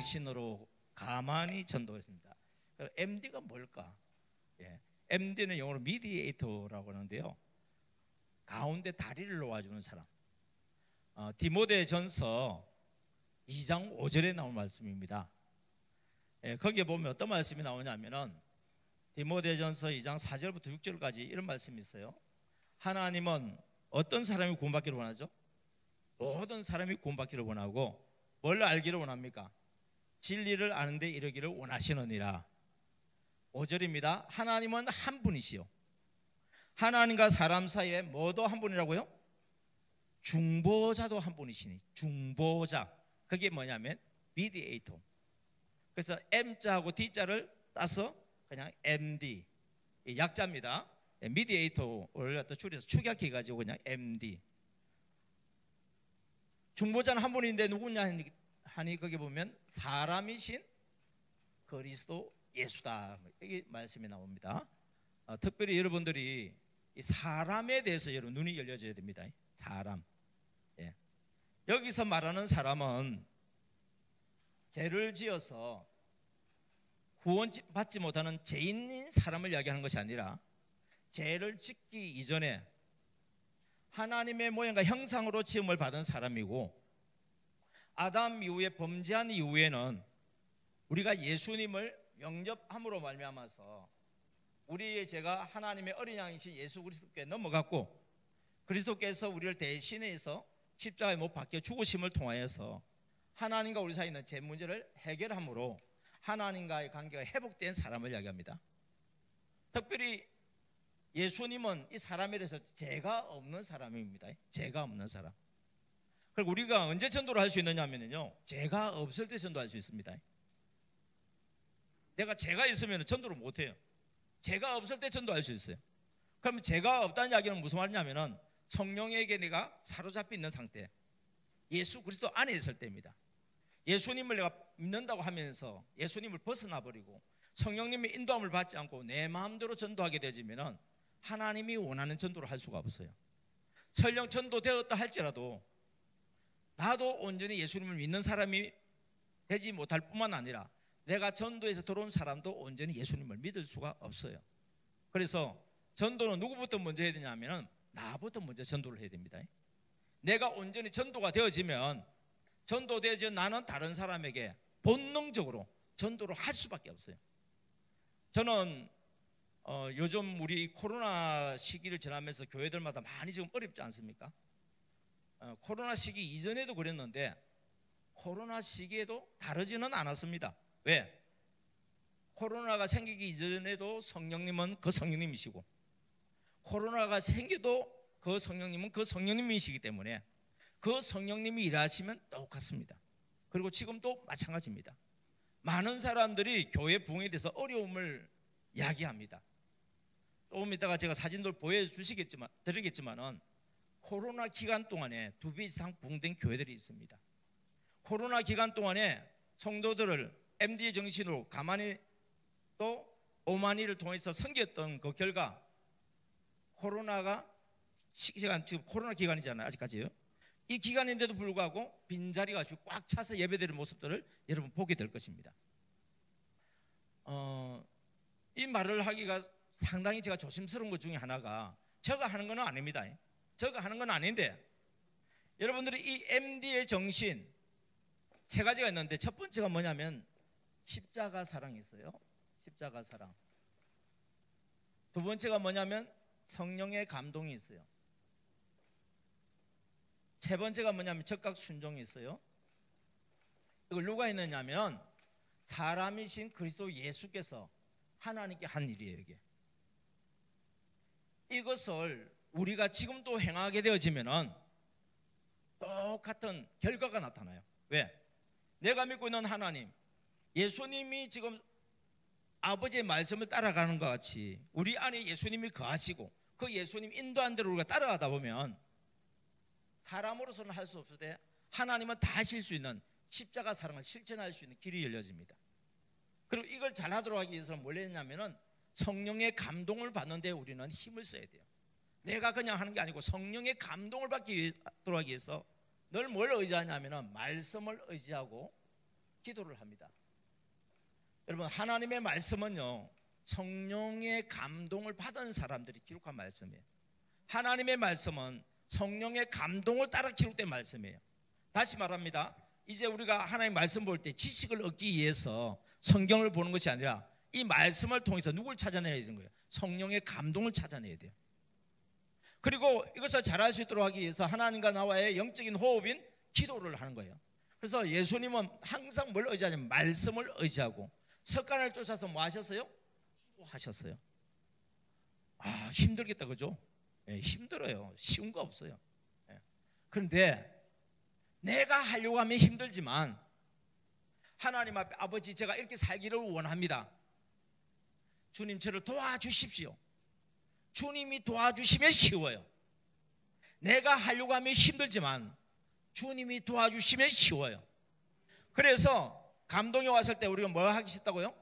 신으로 가만히 전도했습니다. MD가 뭘까? MD는 영어로 미디에이터라고 하는데요, 가운데 다리를 놓아주는 사람. 디모데전서 2장 5절에 나온 말씀입니다. 거기에 보면 어떤 말씀이 나오냐면은 디모데전서 2장 4절부터 6절까지 이런 말씀이 있어요. 하나님은 어떤 사람이 구원받기를 원하죠? 모든 사람이 구원받기를 원하고 뭘 알기를 원합니까? 진리를 아는데 이르기를 원하시느니라. 5절입니다. 하나님은 한 분이시요, 하나님과 사람 사이에 뭐도 한 분이라고요? 중보자도 한 분이시니. 중보자, 그게 뭐냐면 미디에이터. 그래서 M자하고 D자를 따서 그냥 MD, 약자입니다. 미디에이터를 줄여서 축약해가지고 그냥 MD. 중보자는 한 분인데 누구냐 하니 거기 보면 사람이신 그리스도 예수다, 이게 말씀이 나옵니다. 특별히 여러분들이 이 사람에 대해서 여러분 눈이 열려져야 됩니다. 사람. 여기서 말하는 사람은 죄를 지어서 구원받지 못하는 죄인인 사람을 이야기하는 것이 아니라 죄를 짓기 이전에 하나님의 모양과 형상으로 지음을 받은 사람이고, 아담 이후에 범죄한 이후에는 우리가 예수님을 영접함으로 말미암아서 우리의 죄가 하나님의 어린 양이신 예수 그리스도께 넘어갔고, 그리스도께서 우리를 대신해서 십자가에 못 박혀 죽으심을 통하여서 하나님과 우리 사이에 있는 죄 문제를 해결함으로 하나님과의 관계가 회복된 사람을 이야기합니다. 특별히 예수님은 이 사람에 대해서 죄가 없는 사람입니다. 죄가 없는 사람. 그리고 우리가 언제 전도를 할 수 있느냐 하면요, 죄가 없을 때 전도할 수 있습니다. 내가 죄가 있으면 전도를 못해요. 죄가 없을 때 전도할 수 있어요. 그러면 죄가 없다는 이야기는 무슨 말이냐면은 성령에게 내가 사로잡혀 있는 상태, 예수 그리스도 안에 있을 때입니다. 예수님을 내가 믿는다고 하면서 예수님을 벗어나 버리고 성령님의 인도함을 받지 않고 내 마음대로 전도하게 되지면은 하나님이 원하는 전도를 할 수가 없어요. 설령 전도되었다 할지라도 나도 온전히 예수님을 믿는 사람이 되지 못할 뿐만 아니라 내가 전도에서 들어온 사람도 온전히 예수님을 믿을 수가 없어요. 그래서 전도는 누구부터 먼저 해야 되냐면 나부터 먼저 전도를 해야 됩니다. 내가 온전히 전도가 되어지면 전도되어진 나는 다른 사람에게 본능적으로 전도를 할 수밖에 없어요. 저는 요즘 우리 코로나 시기를 지나면서 교회들마다 많이 지금 어렵지 않습니까? 코로나 시기 이전에도 그랬는데 코로나 시기에도 다르지는 않았습니다. 왜? 코로나가 생기기 이전에도 성령님은 그 성령님이시고 코로나가 생겨도 그 성령님은 그 성령님이시기 때문에 그 성령님이 일하시면 똑같습니다. 그리고 지금도 마찬가지입니다. 많은 사람들이 교회 부흥에 대해서 어려움을 이야기합니다. 조금 이따가 제가 사진들 드리겠지만은 코로나 기간 동안에 2배 이상 부흥된 교회들이 있습니다. 코로나 기간 동안에 성도들을 MD의 정신으로 가만히 또 오만이를 통해서 섬겼던 그 결과 코로나가 시간, 지금 코로나 기간이잖아요. 아직까지요. 이 기간인데도 불구하고 빈자리가 꽉 차서 예배드리는 모습들을 여러분 보게 될 것입니다. 이 말을 하기가 상당히 제가 조심스러운 것 중에 하나가 제가 하는 건 아닙니다. 제가 하는 건 아닌데 여러분들이 이 MD의 정신 세 가지가 있는데 첫 번째가 뭐냐면 십자가 사랑이 있어요. 십자가 사랑. 두 번째가 뭐냐면 성령의 감동이 있어요. 세 번째가 뭐냐면 적각 순종이 있어요. 이걸 누가 했느냐면 사람이신 그리스도 예수께서 하나님께 한 일이에요. 이게. 이것을 우리가 지금도 행하게 되어지면은 똑같은 결과가 나타나요. 왜? 내가 믿고 있는 하나님, 예수님이 지금 아버지의 말씀을 따라가는 것 같이 우리 안에 예수님이 거하시고 그 예수님 인도한 대로 우리가 따라가다 보면 사람으로서는 할 수 없을 때 하나님은 다 하실 수 있는 십자가 사랑을 실천할 수 있는 길이 열려집니다. 그리고 이걸 잘하도록 하기 위해서는 뭘 했냐면은 성령의 감동을 받는데 우리는 힘을 써야 돼요. 내가 그냥 하는 게 아니고 성령의 감동을 받도록 하기 위해서 늘 뭘 의지하냐면은 말씀을 의지하고 기도를 합니다. 여러분, 하나님의 말씀은요, 성령의 감동을 받은 사람들이 기록한 말씀이에요. 하나님의 말씀은 성령의 감동을 따라 기록된 말씀이에요. 다시 말합니다. 이제 우리가 하나님의 말씀 볼 때 지식을 얻기 위해서 성경을 보는 것이 아니라 이 말씀을 통해서 누굴 찾아내야 되는 거예요? 성령의 감동을 찾아내야 돼요. 그리고 이것을 잘할 수 있도록 하기 위해서 하나님과 나와의 영적인 호흡인 기도를 하는 거예요. 그래서 예수님은 항상 뭘 의지하냐면 말씀을 의지하고 석간을 쫓아서 뭐 하셨어요? 기도하셨어요. 아, 힘들겠다, 그죠? 네, 힘들어요. 쉬운 거 없어요. 네. 그런데 내가 하려고 하면 힘들지만 하나님 앞에 아버지, 제가 이렇게 살기를 원합니다. 주님 저를 도와주십시오. 주님이 도와주시면 쉬워요. 내가 하려고 하면 힘들지만 주님이 도와주시면 쉬워요. 그래서 감동이 왔을 때 우리가 뭐 하기 쉽다고요?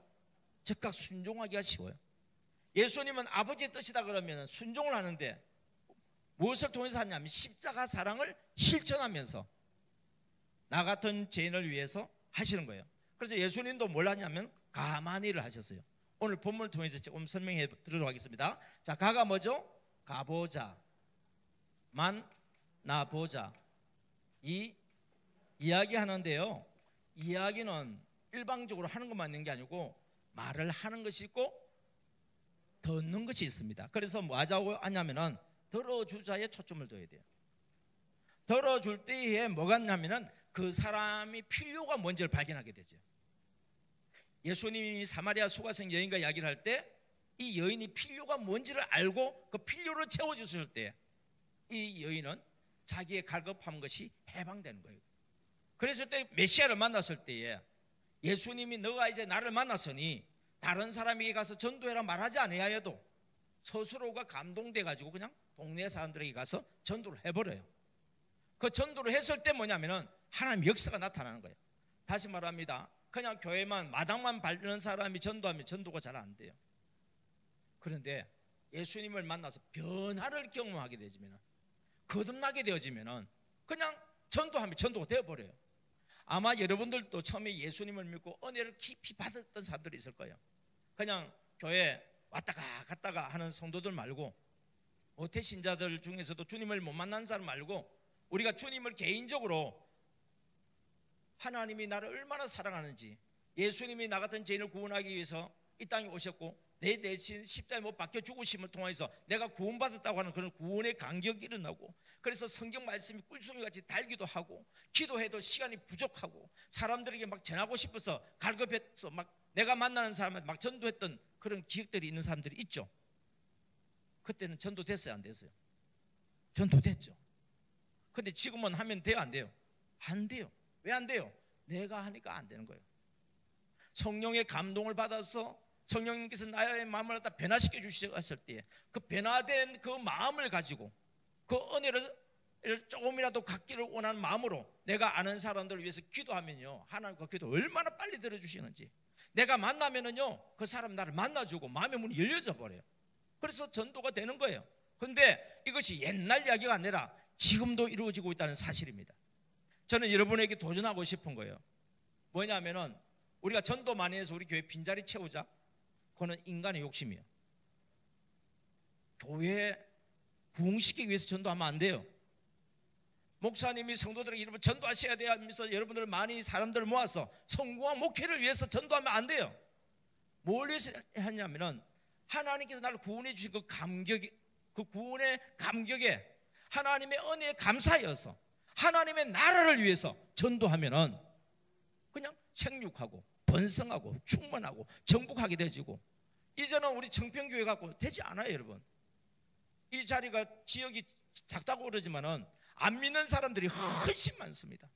즉각 순종하기가 쉬워요. 예수님은 아버지의 뜻이다 그러면 순종을 하는데 무엇을 통해서 하냐면 십자가 사랑을 실천하면서 나 같은 죄인을 위해서 하시는 거예요. 그래서 예수님도 뭘 하냐면 가만히를 하셨어요. 오늘 본문을 통해서 조금 설명해 드리도록 하겠습니다. 자, 가가 뭐죠? 가보자, 만나보자. 이 이야기 하는데요, 이야기는 일방적으로 하는 것만 있는 게 아니고 말을 하는 것이 있고 듣는 것이 있습니다. 그래서 뭐 하자고 하냐면은 들어주자에 초점을 둬야 돼요. 들어줄 때에 뭐가 있냐면은 그 사람이 필요가 뭔지를 발견하게 되죠. 예수님이 사마리아 소가성 여인과 이야기를 할 때 이 여인이 필요가 뭔지를 알고 그 필요를 채워주실 때 이 여인은 자기의 갈급한 것이 해방되는 거예요. 그랬을 때 메시아를 만났을 때에 예수님이 너가 이제 나를 만났으니 다른 사람에게 가서 전도해라 말하지 아니하여도 스스로가 감동돼 가지고 그냥 동네 사람들에게 가서 전도를 해버려요. 그 전도를 했을 때 뭐냐면은 하나님의 역사가 나타나는 거예요. 다시 말합니다. 그냥 교회만 마당만 밟는 사람이 전도하면 전도가 잘 안 돼요. 그런데 예수님을 만나서 변화를 경험하게 되지면, 거듭나게 되어지면 그냥 전도하면 전도가 되어버려요. 아마 여러분들도 처음에 예수님을 믿고 은혜를 깊이 받았던 사람들이 있을 거예요. 그냥 교회 왔다가 갔다가 하는 성도들 말고, 모태신자들 중에서도 주님을 못 만난 사람 말고, 우리가 주님을 개인적으로 하나님이 나를 얼마나 사랑하는지, 예수님이 나 같은 죄인을 구원하기 위해서 이 땅에 오셨고 내 대신 십자가에 못 박혀 죽으심을 통해서 내가 구원받았다고 하는 그런 구원의 간격이 일어나고, 그래서 성경 말씀이 꿀송이같이 달기도 하고, 기도해도 시간이 부족하고 사람들에게 막 전하고 싶어서 갈급해서 막 내가 만나는 사람한테 막 전도했던 그런 기억들이 있는 사람들이 있죠. 그때는 전도됐어요, 안 됐어요? 전도됐죠. 근데 지금은 하면 돼요, 안 돼요? 안 돼요. 왜 안 돼요? 내가 하니까 안 되는 거예요. 성령의 감동을 받아서 성령님께서 나의 마음을 갖다 변화시켜 주셨을 때 그 변화된 그 마음을 가지고 그 은혜를 조금이라도 갖기를 원하는 마음으로 내가 아는 사람들을 위해서 기도하면요, 하나님 그 기도 얼마나 빨리 들어주시는지. 내가 만나면은요, 그 사람 나를 만나주고 마음의 문이 열려져 버려요. 그래서 전도가 되는 거예요. 그런데 이것이 옛날 이야기가 아니라 지금도 이루어지고 있다는 사실입니다. 저는 여러분에게 도전하고 싶은 거예요. 뭐냐면은 우리가 전도 많이 해서 우리 교회 빈자리 채우자, 그거는 인간의 욕심이에요. 교회 부흥시키기 위해서 전도하면 안 돼요. 목사님이 성도들에게 여러분 전도하셔야 돼요 하면서 여러분들 많이 사람들을 모아서 성공한 목회를 위해서 전도하면 안 돼요. 뭘 위해서 했냐면은 하나님께서 나를 구원해 주신 그 감격이, 그 구원의 감격에 하나님의 은혜에 감사여서 하나님의 나라를 위해서 전도하면은 그냥 생육하고 번성하고 충만하고 정복하게 되지고, 이제는 우리 청평교회 갖고 되지 않아요. 여러분, 이 자리가 지역이 작다고 그러지만은 안 믿는 사람들이 훨씬 많습니다.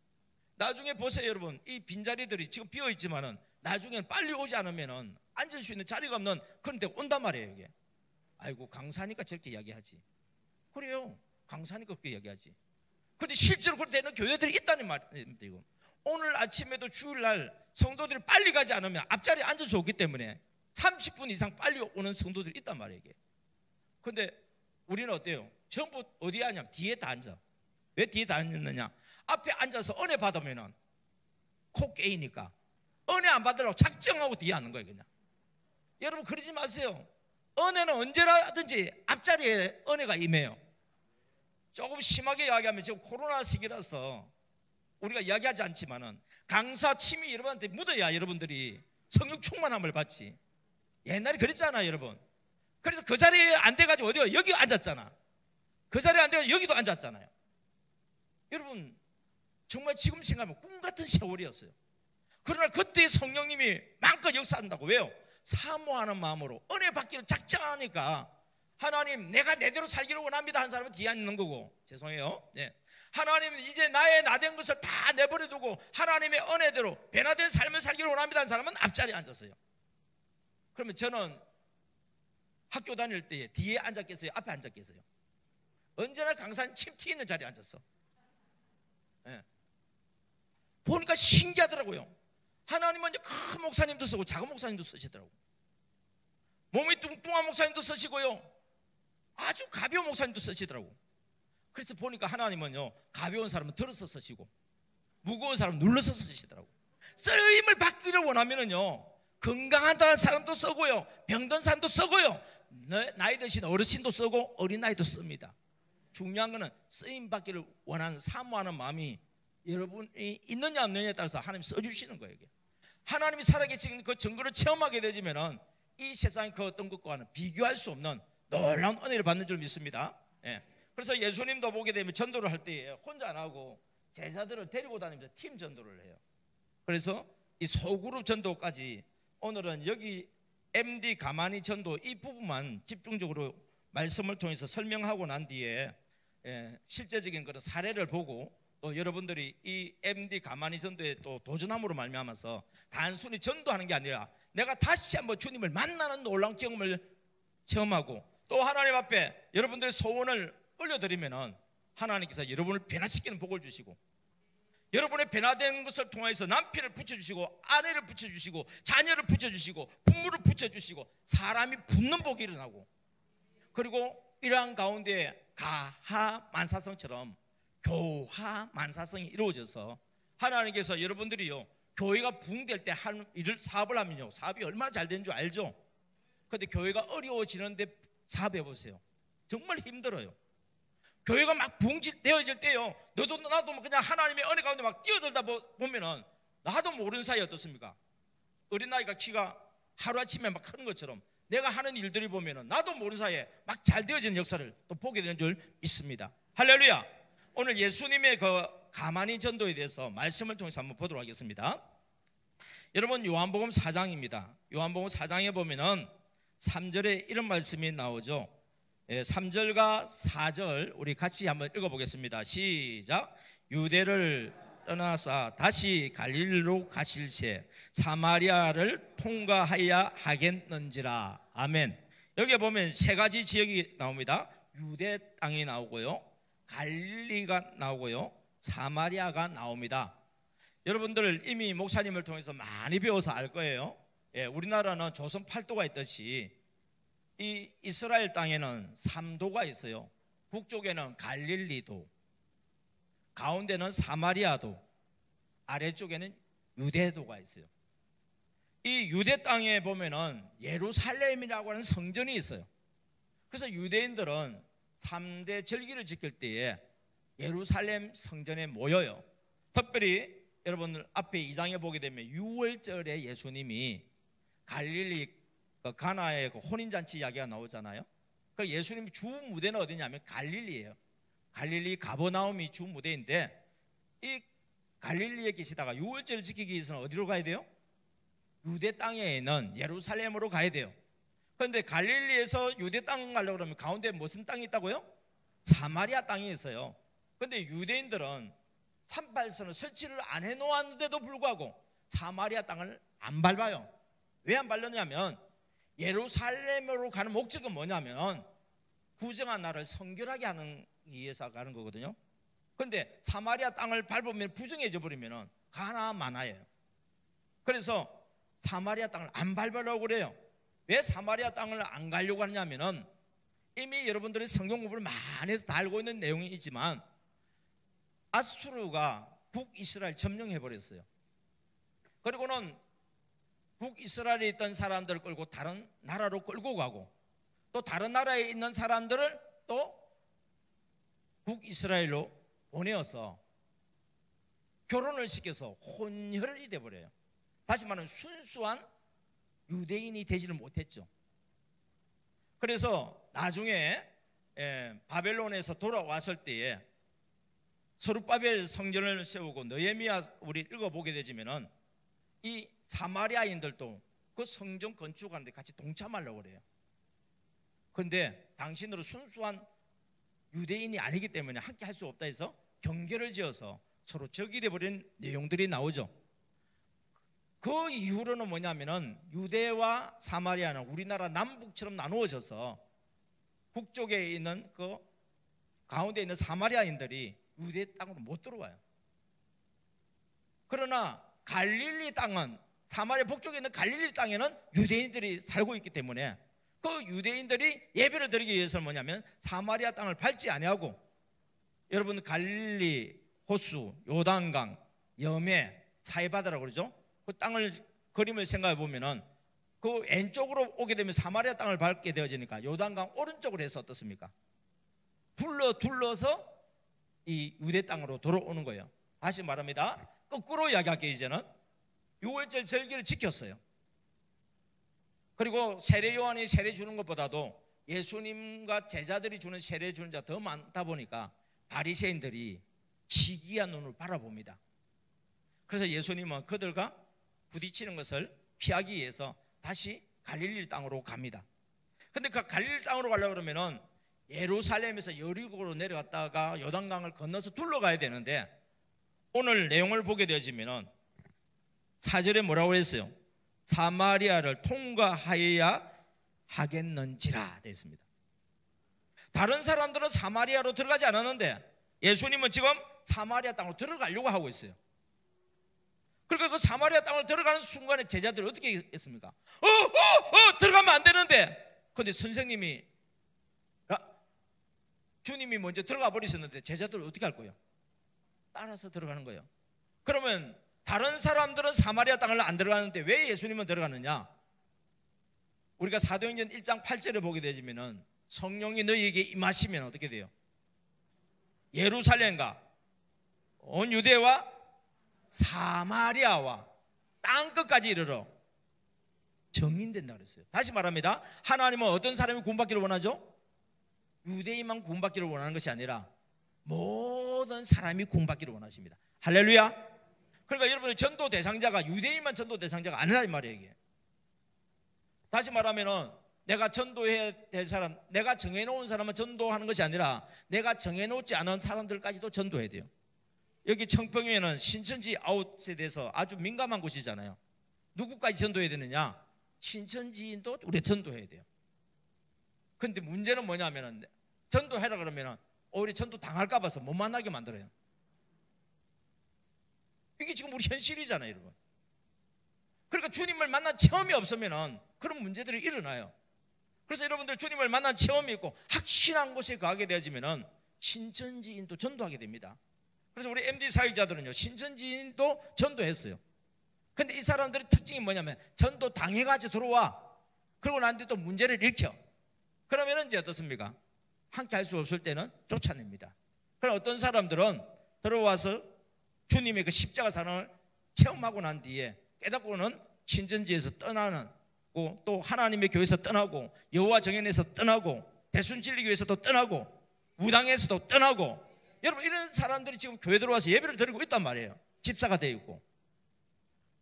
나중에 보세요, 여러분. 이 빈자리들이 지금 비어있지만은 나중에는 빨리 오지 않으면은 앉을 수 있는 자리가 없는 그런 데가 온단 말이에요. 이게 아이고 강사니까 저렇게 이야기하지. 그래요, 강사니까 그렇게 이야기하지. 그런데 실제로 그렇게 되는 교회들이 있다는 말입니다. 이거 오늘 아침에도 주일날 성도들이 빨리 가지 않으면 앞자리에 앉아서 오기 때문에 30분 이상 빨리 오는 성도들이 있단 말이에요. 이게. 그런데 우리는 어때요? 전부 어디에 앉냐? 뒤에 다 앉아. 왜 뒤에 다 앉느냐? 앞에 앉아서 은혜 받으면은 코 깨이니까 은혜 안 받으려고 작정하고 뒤에 앉는 거예요. 그냥 여러분 그러지 마세요. 은혜는 언제라든지 앞자리에 은혜가 임해요. 조금 심하게 이야기하면 지금 코로나 시기라서 우리가 이야기하지 않지만은 강사 침이 여러분한테 묻어야 여러분들이 성령 충만함을 받지. 옛날에 그랬잖아요, 여러분. 그래서 그 자리에 안 돼가지고 어디요? 여기 앉았잖아. 그 자리에 안 돼가지고 여기도 앉았잖아요. 여러분 정말 지금 생각하면 꿈 같은 세월이었어요. 그러나 그때 성령님이 마음껏 역사한다고. 왜요? 사모하는 마음으로 은혜 받기를 작정하니까 하나님 내가 내대로 살기를 원합니다 한 사람은 뒤에 앉는 거고, 죄송해요. 네. 하나님 이제 나의 나된 것을 다 내버려두고 하나님의 은혜대로 변화된 삶을 살기를 원합니다 한 사람은 앞자리에 앉았어요. 그러면 저는 학교 다닐 때 뒤에 앉았겠어요? 앞에 앉았겠어요? 언제나 강사님 침 튀는 자리에 앉았어. 네. 보니까 신기하더라고요. 하나님은 이제 큰 목사님도 쓰고 작은 목사님도 쓰시더라고요. 몸이 뚱뚱한 목사님도 쓰시고요, 아주 가벼운 목사님도 쓰시더라고요. 그래서 보니까 하나님은요, 가벼운 사람은 들어서 쓰시고 무거운 사람은 눌러서 쓰시더라고요. 쓰임을 받기를 원하면은요, 건강한 사람도 쓰고요, 병든 사람도 쓰고요, 나이 드신 어르신도 쓰고 어린아이도 씁니다. 중요한 거는 쓰임 받기를 원하는 사모하는 마음이 여러분이 있느냐 없느냐에 따라서 하나님이 써주시는 거예요. 하나님이 살아계신 그 증거를 체험하게 되지면은 이 세상의 그 어떤 것과는 비교할 수 없는 놀라운 은혜를 받는 줄 믿습니다. 예. 그래서 예수님도 보게 되면 전도를 할 때 혼자 안 하고 제자들을 데리고 다니면서 팀 전도를 해요. 그래서 이 소그룹 전도까지 오늘은 여기 MD 가만히 전도 이 부분만 집중적으로 말씀을 통해서 설명하고 난 뒤에 실제적인 그런 사례를 보고 또 여러분들이 이 MD 가만히 전도에 또 도전함으로 말미암아서 단순히 전도하는 게 아니라 내가 다시 한번 주님을 만나는 놀라운 경험을 체험하고 또 하나님 앞에 여러분들의 소원을 올려드리면은 하나님께서 여러분을 변화시키는 복을 주시고 여러분의 변화된 것을 통해서 남편을 붙여주시고 아내를 붙여주시고 자녀를 붙여주시고 부모를 붙여주시고 사람이 붙는 복이 일어나고, 그리고 이러한 가운데 가하만사성처럼 교화만사성이 이루어져서 하나님께서 여러분들이요, 교회가 붕될 때 한 일을 사업을 하면요, 사업이 얼마나 잘 되는 줄 알죠? 그런데 교회가 어려워지는데 사업해 보세요. 정말 힘들어요. 교회가 막 붕되어질 때요, 너도 나도 그냥 하나님의 은혜 가운데 막 뛰어들다 보면은 나도 모르는 사이 어떻습니까? 어린아이가 키가 하루아침에 막 크는 것처럼 내가 하는 일들이 보면은 나도 모르는 사이에 막 잘 되어지는 역사를 또 보게 되는 줄 믿습니다. 할렐루야. 오늘 예수님의 그 가만히 전도에 대해서 말씀을 통해서 한번 보도록 하겠습니다. 여러분 요한복음 4장입니다. 요한복음 4장에 보면은 3절에 이런 말씀이 나오죠. 3절과 4절 우리 같이 한번 읽어보겠습니다. 시작. 유대를 떠나사 다시 갈릴리로 가실새 사마리아를 통과하여야 하겠는지라. 아멘. 여기에 보면 세 가지 지역이 나옵니다. 유대 땅이 나오고요, 갈릴리가 나오고요, 사마리아가 나옵니다. 여러분들 이미 목사님을 통해서 많이 배워서 알 거예요. 우리나라는 조선 8도가 있듯이 이 이스라엘 땅에는 3도가 있어요. 북쪽에는 갈릴리도, 가운데는 사마리아도, 아래쪽에는 유대도가 있어요. 이 유대 땅에 보면은 예루살렘이라고 하는 성전이 있어요. 그래서 유대인들은 3대 절기를 지킬 때에 예루살렘 성전에 모여요. 특별히 여러분들 앞에 2장에 보게 되면 6월절에 예수님이 갈릴리 가나의 혼인잔치 이야기가 나오잖아요. 그 예수님이 주 무대는 어디냐면 갈릴리예요. 갈릴리 가버나움이 주 무대인데 이 갈릴리에 계시다가 6월절을 지키기 위해서는 어디로 가야 돼요? 유대 땅에 있는 예루살렘으로 가야 돼요. 그런데 갈릴리에서 유대 땅 가려고 그러면 가운데 무슨 땅이 있다고요? 사마리아 땅이 있어요. 그런데 유대인들은 산발선을 설치를 안 해놓았는데도 불구하고 사마리아 땅을 안 밟아요. 왜 안 밟느냐면 예루살렘으로 가는 목적은 뭐냐면 구정한 나라를 성결하게 하는 위해서 가는 거거든요. 그런데 사마리아 땅을 밟으면 부정해져 버리면 가나 마나예요. 그래서 사마리아 땅을 안 밟으려고 그래요. 왜 사마리아 땅을 안 가려고 하냐면은 이미 여러분들이 성경 공부를 많이 해서 다 알고 있는 내용이 있지만 아수르가 북이스라엘 점령해 버렸어요. 그리고는 북이스라엘에 있던 사람들을 끌고 다른 나라로 끌고 가고, 또 다른 나라에 있는 사람들을 또 북이스라엘로 보내어서 결혼을 시켜서 혼혈이 돼버려요. 다시 말하면 순수한 유대인이 되지를 못했죠. 그래서 나중에 바벨론에서 돌아왔을 때에 스룹바벨 성전을 세우고 느헤미야 우리 읽어보게 되지면은 이 사마리아인들도 그 성전 건축하는데 같이 동참하려고 그래요. 그런데 당신들은 순수한 유대인이 아니기 때문에 함께 할 수 없다 해서 경계를 지어서 서로 적이 되어버린 내용들이 나오죠. 그 이후로는 뭐냐면은 유대와 사마리아는 우리나라 남북처럼 나누어져서 북쪽에 있는 그 가운데 있는 사마리아인들이 유대 땅으로 못 들어와요. 그러나 갈릴리 땅은, 사마리아 북쪽에 있는 갈릴리 땅에는 유대인들이 살고 있기 때문에 그 유대인들이 예배를 드리기 위해서는 뭐냐면 사마리아 땅을 밟지 아니하고, 여러분 갈릴리, 호수, 요단강, 여매, 사이바다라고 그러죠. 그 땅을 그림을 생각해 보면은 그 왼쪽으로 오게 되면 사마리아 땅을 밟게 되어지니까 요단강 오른쪽으로 해서 어떻습니까? 둘러서 이 유대 땅으로 돌아오는 거예요. 다시 말합니다. 거꾸로 이야기할게요. 이제는 6월절 절기를 지켰어요. 그리고 세례 요한이 세례 주는 것보다도 예수님과 제자들이 주는 세례 주는 자가 더 많다 보니까 바리새인들이 시기한 눈을 바라봅니다. 그래서 예수님은 그들과 부딪히는 것을 피하기 위해서 다시 갈릴리 땅으로 갑니다. 근데 그 갈릴리 땅으로 가려고 그러면은 예루살렘에서 여리고로 내려갔다가 요단강을 건너서 둘러가야 되는데, 오늘 내용을 보게 되어지면은 4절에 뭐라고 했어요? 사마리아를 통과하여야 하겠는지라 되어 있습니다. 다른 사람들은 사마리아로 들어가지 않았는데 예수님은 지금 사마리아 땅으로 들어가려고 하고 있어요. 그러니까 그 사마리아 땅으로 들어가는 순간에 제자들이 어떻게 했습니까? 들어가면 안 되는데. 그런데 선생님이, 주님이 먼저 들어가 버리셨는데 제자들은 어떻게 할 거예요? 따라서 들어가는 거예요. 그러면 다른 사람들은 사마리아 땅을 안 들어가는데 왜 예수님은 들어가느냐? 우리가 사도행전 1장 8절에 보게 되지면은 성령이 너희에게 임하시면 어떻게 돼요? 예루살렘과 온 유대와 사마리아와 땅끝까지 이르러 정인된다 그랬어요. 다시 말합니다. 하나님은 어떤 사람이 구원받기를 원하죠? 유대인만 구원받기를 원하는 것이 아니라 모든 사람이 구원받기를 원하십니다. 할렐루야. 그러니까 여러분들 전도 대상자가 유대인만 전도 대상자가 아니라 이 말이에요. 이게. 다시 말하면은 내가 전도해야 될 사람, 내가 정해놓은 사람은 전도하는 것이 아니라 내가 정해놓지 않은 사람들까지도 전도해야 돼요. 여기 청평에는 신천지 아웃에 대해서 아주 민감한 곳이잖아요. 누구까지 전도해야 되느냐? 신천지인도 우리 전도해야 돼요. 그런데 문제는 뭐냐면은 전도해라 그러면은 오히려 전도 당할까 봐서 못 만나게 만들어요. 이게 지금 우리 현실이잖아요, 여러분. 그러니까 주님을 만난 체험이 없으면은 그런 문제들이 일어나요. 그래서 여러분들 주님을 만난 체험이 있고 확신한 곳에 가게 되어지면은 신천지인도 전도하게 됩니다. 그래서 우리 MD 사역자들은요, 신천지인도 전도했어요. 근데 이 사람들의 특징이 뭐냐면 전도 당해가지고 들어와. 그러고 난 뒤에 또 문제를 일으켜. 그러면 이제 어떻습니까? 함께 할 수 없을 때는 쫓아냅니다. 그럼 어떤 사람들은 들어와서 주님의 그 십자가 사랑을 체험하고 난 뒤에 깨닫고는 신천지에서 떠나는, 또 하나님의 교회에서 떠나고 여호와 정연에서 떠나고 대순진리교회에서도 떠나고 무당에서도 떠나고, 여러분 이런 사람들이 지금 교회 들어와서 예배를 드리고 있단 말이에요. 집사가 되어 있고.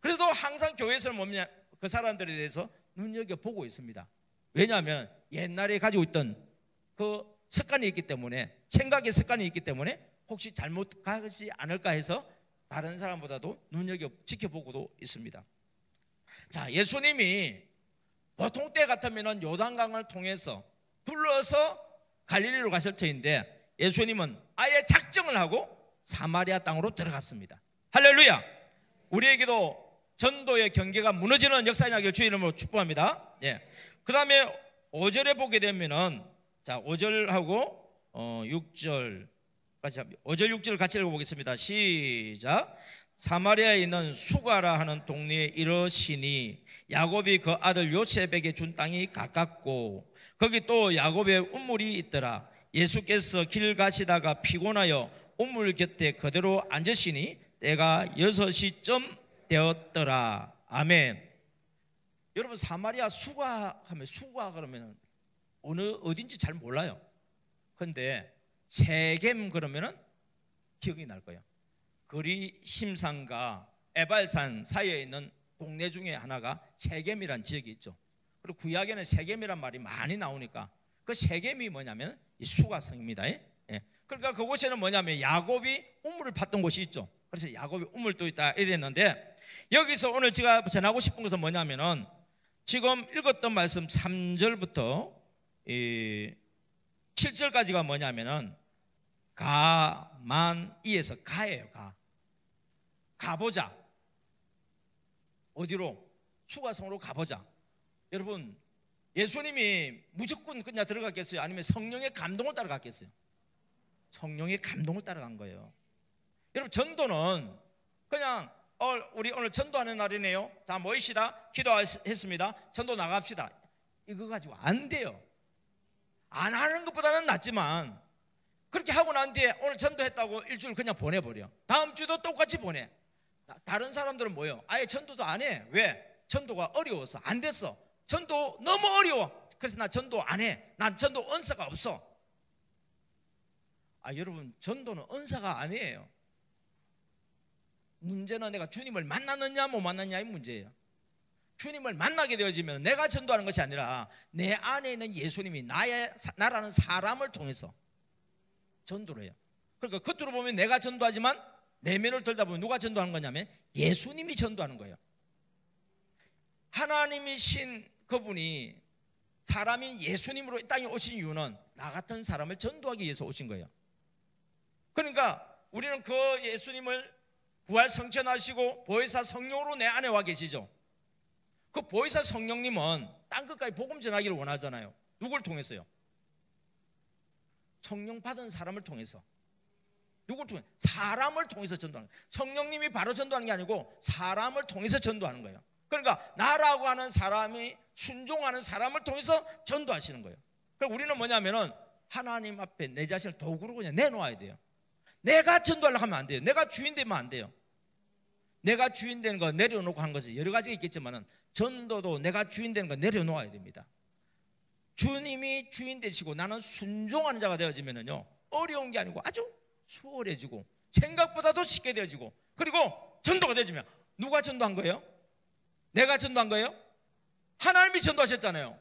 그래도 항상 교회에서는 뭐냐, 그 사람들에 대해서 눈여겨보고 있습니다. 왜냐하면 옛날에 가지고 있던 그 습관이 있기 때문에, 생각의 습관이 있기 때문에 혹시 잘못 가지 않을까 해서 다른 사람보다도 눈여겨 지켜보고도 있습니다. 자, 예수님이 보통 때 같으면 요단강을 통해서 둘러서 갈릴리로 갔을 터인데 예수님은 아예 작정을 하고 사마리아 땅으로 들어갔습니다. 할렐루야. 우리에게도 전도의 경계가 무너지는 역사가 나기를 주의 이름으로 축복합니다. 예. 그 다음에 5절에 보게 되면은, 자, 5절하고 6절 5절 6절 같이 읽어보겠습니다. 시작. 사마리아에 있는 수가라 하는 동네에 이르시니 야곱이 그 아들 요셉에게 준 땅이 가깝고 거기 또 야곱의 우물이 있더라. 예수께서 길 가시다가 피곤하여 우물 곁에 그대로 앉으시니 때가 6시쯤 되었더라. 아멘. 여러분, 사마리아 수가 하면, 수가 그러면 어딘지 잘 몰라요. 그런데 세겜 그러면은 기억이 날 거예요. 그리심산과 에발산 사이에 있는 동네 중에 하나가 세겜이란 지역이 있죠. 그리고 구약에는 세겜이란 말이 많이 나오니까 그 세겜이 뭐냐면 이 수가성입니다. 예? 그러니까 그곳에는 뭐냐면 야곱이 우물을 팠던 곳이 있죠. 그래서 야곱이 우물도 있다 이랬는데, 여기서 오늘 제가 전하고 싶은 것은 뭐냐면은 지금 읽었던 말씀 3절부터 7절까지가 뭐냐면은 가만이에서 가예요. 가보자. 어디로? 수가성으로 가보자. 여러분, 예수님이 무조건 그냥 들어갔겠어요? 아니면 성령의 감동을 따라갔겠어요? 성령의 감동을 따라간 거예요. 여러분, 전도는 그냥 우리 오늘 전도하는 날이네요. 다 모이시다. 기도했습니다. 전도 나갑시다. 이거 가지고 안 돼요. 안 하는 것보다는 낫지만, 그렇게 하고 난 뒤에 오늘 전도했다고 일주일 그냥 보내버려. 다음 주도 똑같이 보내. 다른 사람들은 뭐예요? 아예 전도도 안 해. 왜? 전도가 어려워서 안 됐어. 전도 너무 어려워. 그래서 나 전도 안 해. 난 전도 은사가 없어. 여러분, 전도는 은사가 아니에요. 문제는 내가 주님을 만났느냐 못 만났냐의 문제예요. 주님을 만나게 되어지면 내가 전도하는 것이 아니라 내 안에 있는 예수님이 나라는 사람을 통해서 전도를 해요. 그러니까 겉으로 보면 내가 전도하지만 내면을 들다 보면 누가 전도하는 거냐면 예수님이 전도하는 거예요. 하나님이신 그분이 사람인 예수님으로 이 땅에 오신 이유는 나 같은 사람을 전도하기 위해서 오신 거예요. 그러니까 우리는 그 예수님을 부활 성천하시고 보혜사 성령으로 내 안에 와 계시죠. 그 보혜사 성령님은 땅 끝까지 복음 전하기를 원하잖아요. 누굴 통해서요? 성령 받은 사람을 통해서. 누굴 통해? 사람을 통해서 전도하는 거예요. 성령님이 바로 전도하는 게 아니고 사람을 통해서 전도하는 거예요. 그러니까 나라고 하는 사람이 순종하는 사람을 통해서 전도하시는 거예요. 그러니까 우리는 뭐냐면은 하나님 앞에 내 자신을 도구로 그냥 내놓아야 돼요. 내가 전도하려고 하면 안 돼요. 내가 주인 되면 안 돼요. 내가 주인 되는 거 내려놓고 한 것이 여러 가지가 있겠지만은 전도도 내가 주인 되는 거 내려놓아야 됩니다. 주님이 주인 되시고 나는 순종하는 자가 되어지면은요, 어려운 게 아니고 아주 수월해지고 생각보다도 쉽게 되어지고, 그리고 전도가 되어지면 누가 전도한 거예요? 내가 전도한 거예요? 하나님이 전도하셨잖아요.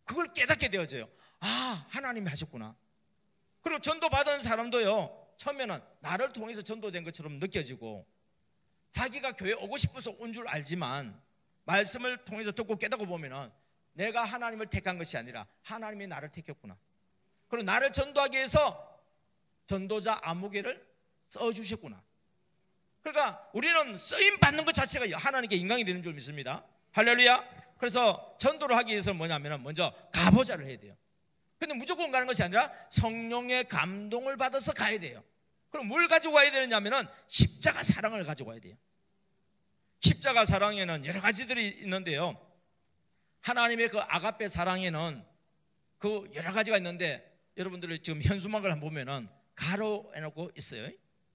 그걸 깨닫게 되어져요. 하나님이 하셨구나. 그리고 전도받은 사람도요, 처음에는 나를 통해서 전도된 것처럼 느껴지고 자기가 교회 오고 싶어서 온 줄 알지만 말씀을 통해서 듣고 깨닫고 보면은 내가 하나님을 택한 것이 아니라 하나님이 나를 택했구나. 그리고 나를 전도하기 위해서 전도자 아무개를 써주셨구나. 그러니까 우리는 쓰임 받는 것 자체가 하나님께 인강이 되는 줄 믿습니다. 할렐루야. 그래서 전도를 하기 위해서는 뭐냐면 먼저 가보자를 해야 돼요. 근데 무조건 가는 것이 아니라 성령의 감동을 받아서 가야 돼요. 그럼 뭘 가지고 가야 되느냐면은 십자가 사랑을 가지고 가야 돼요. 십자가 사랑에는 여러 가지들이 있는데요, 하나님의 그 아가페 사랑에는 그 여러 가지가 있는데 여러분들이 지금 현수막을 한번 보면은 가로 해놓고 있어요.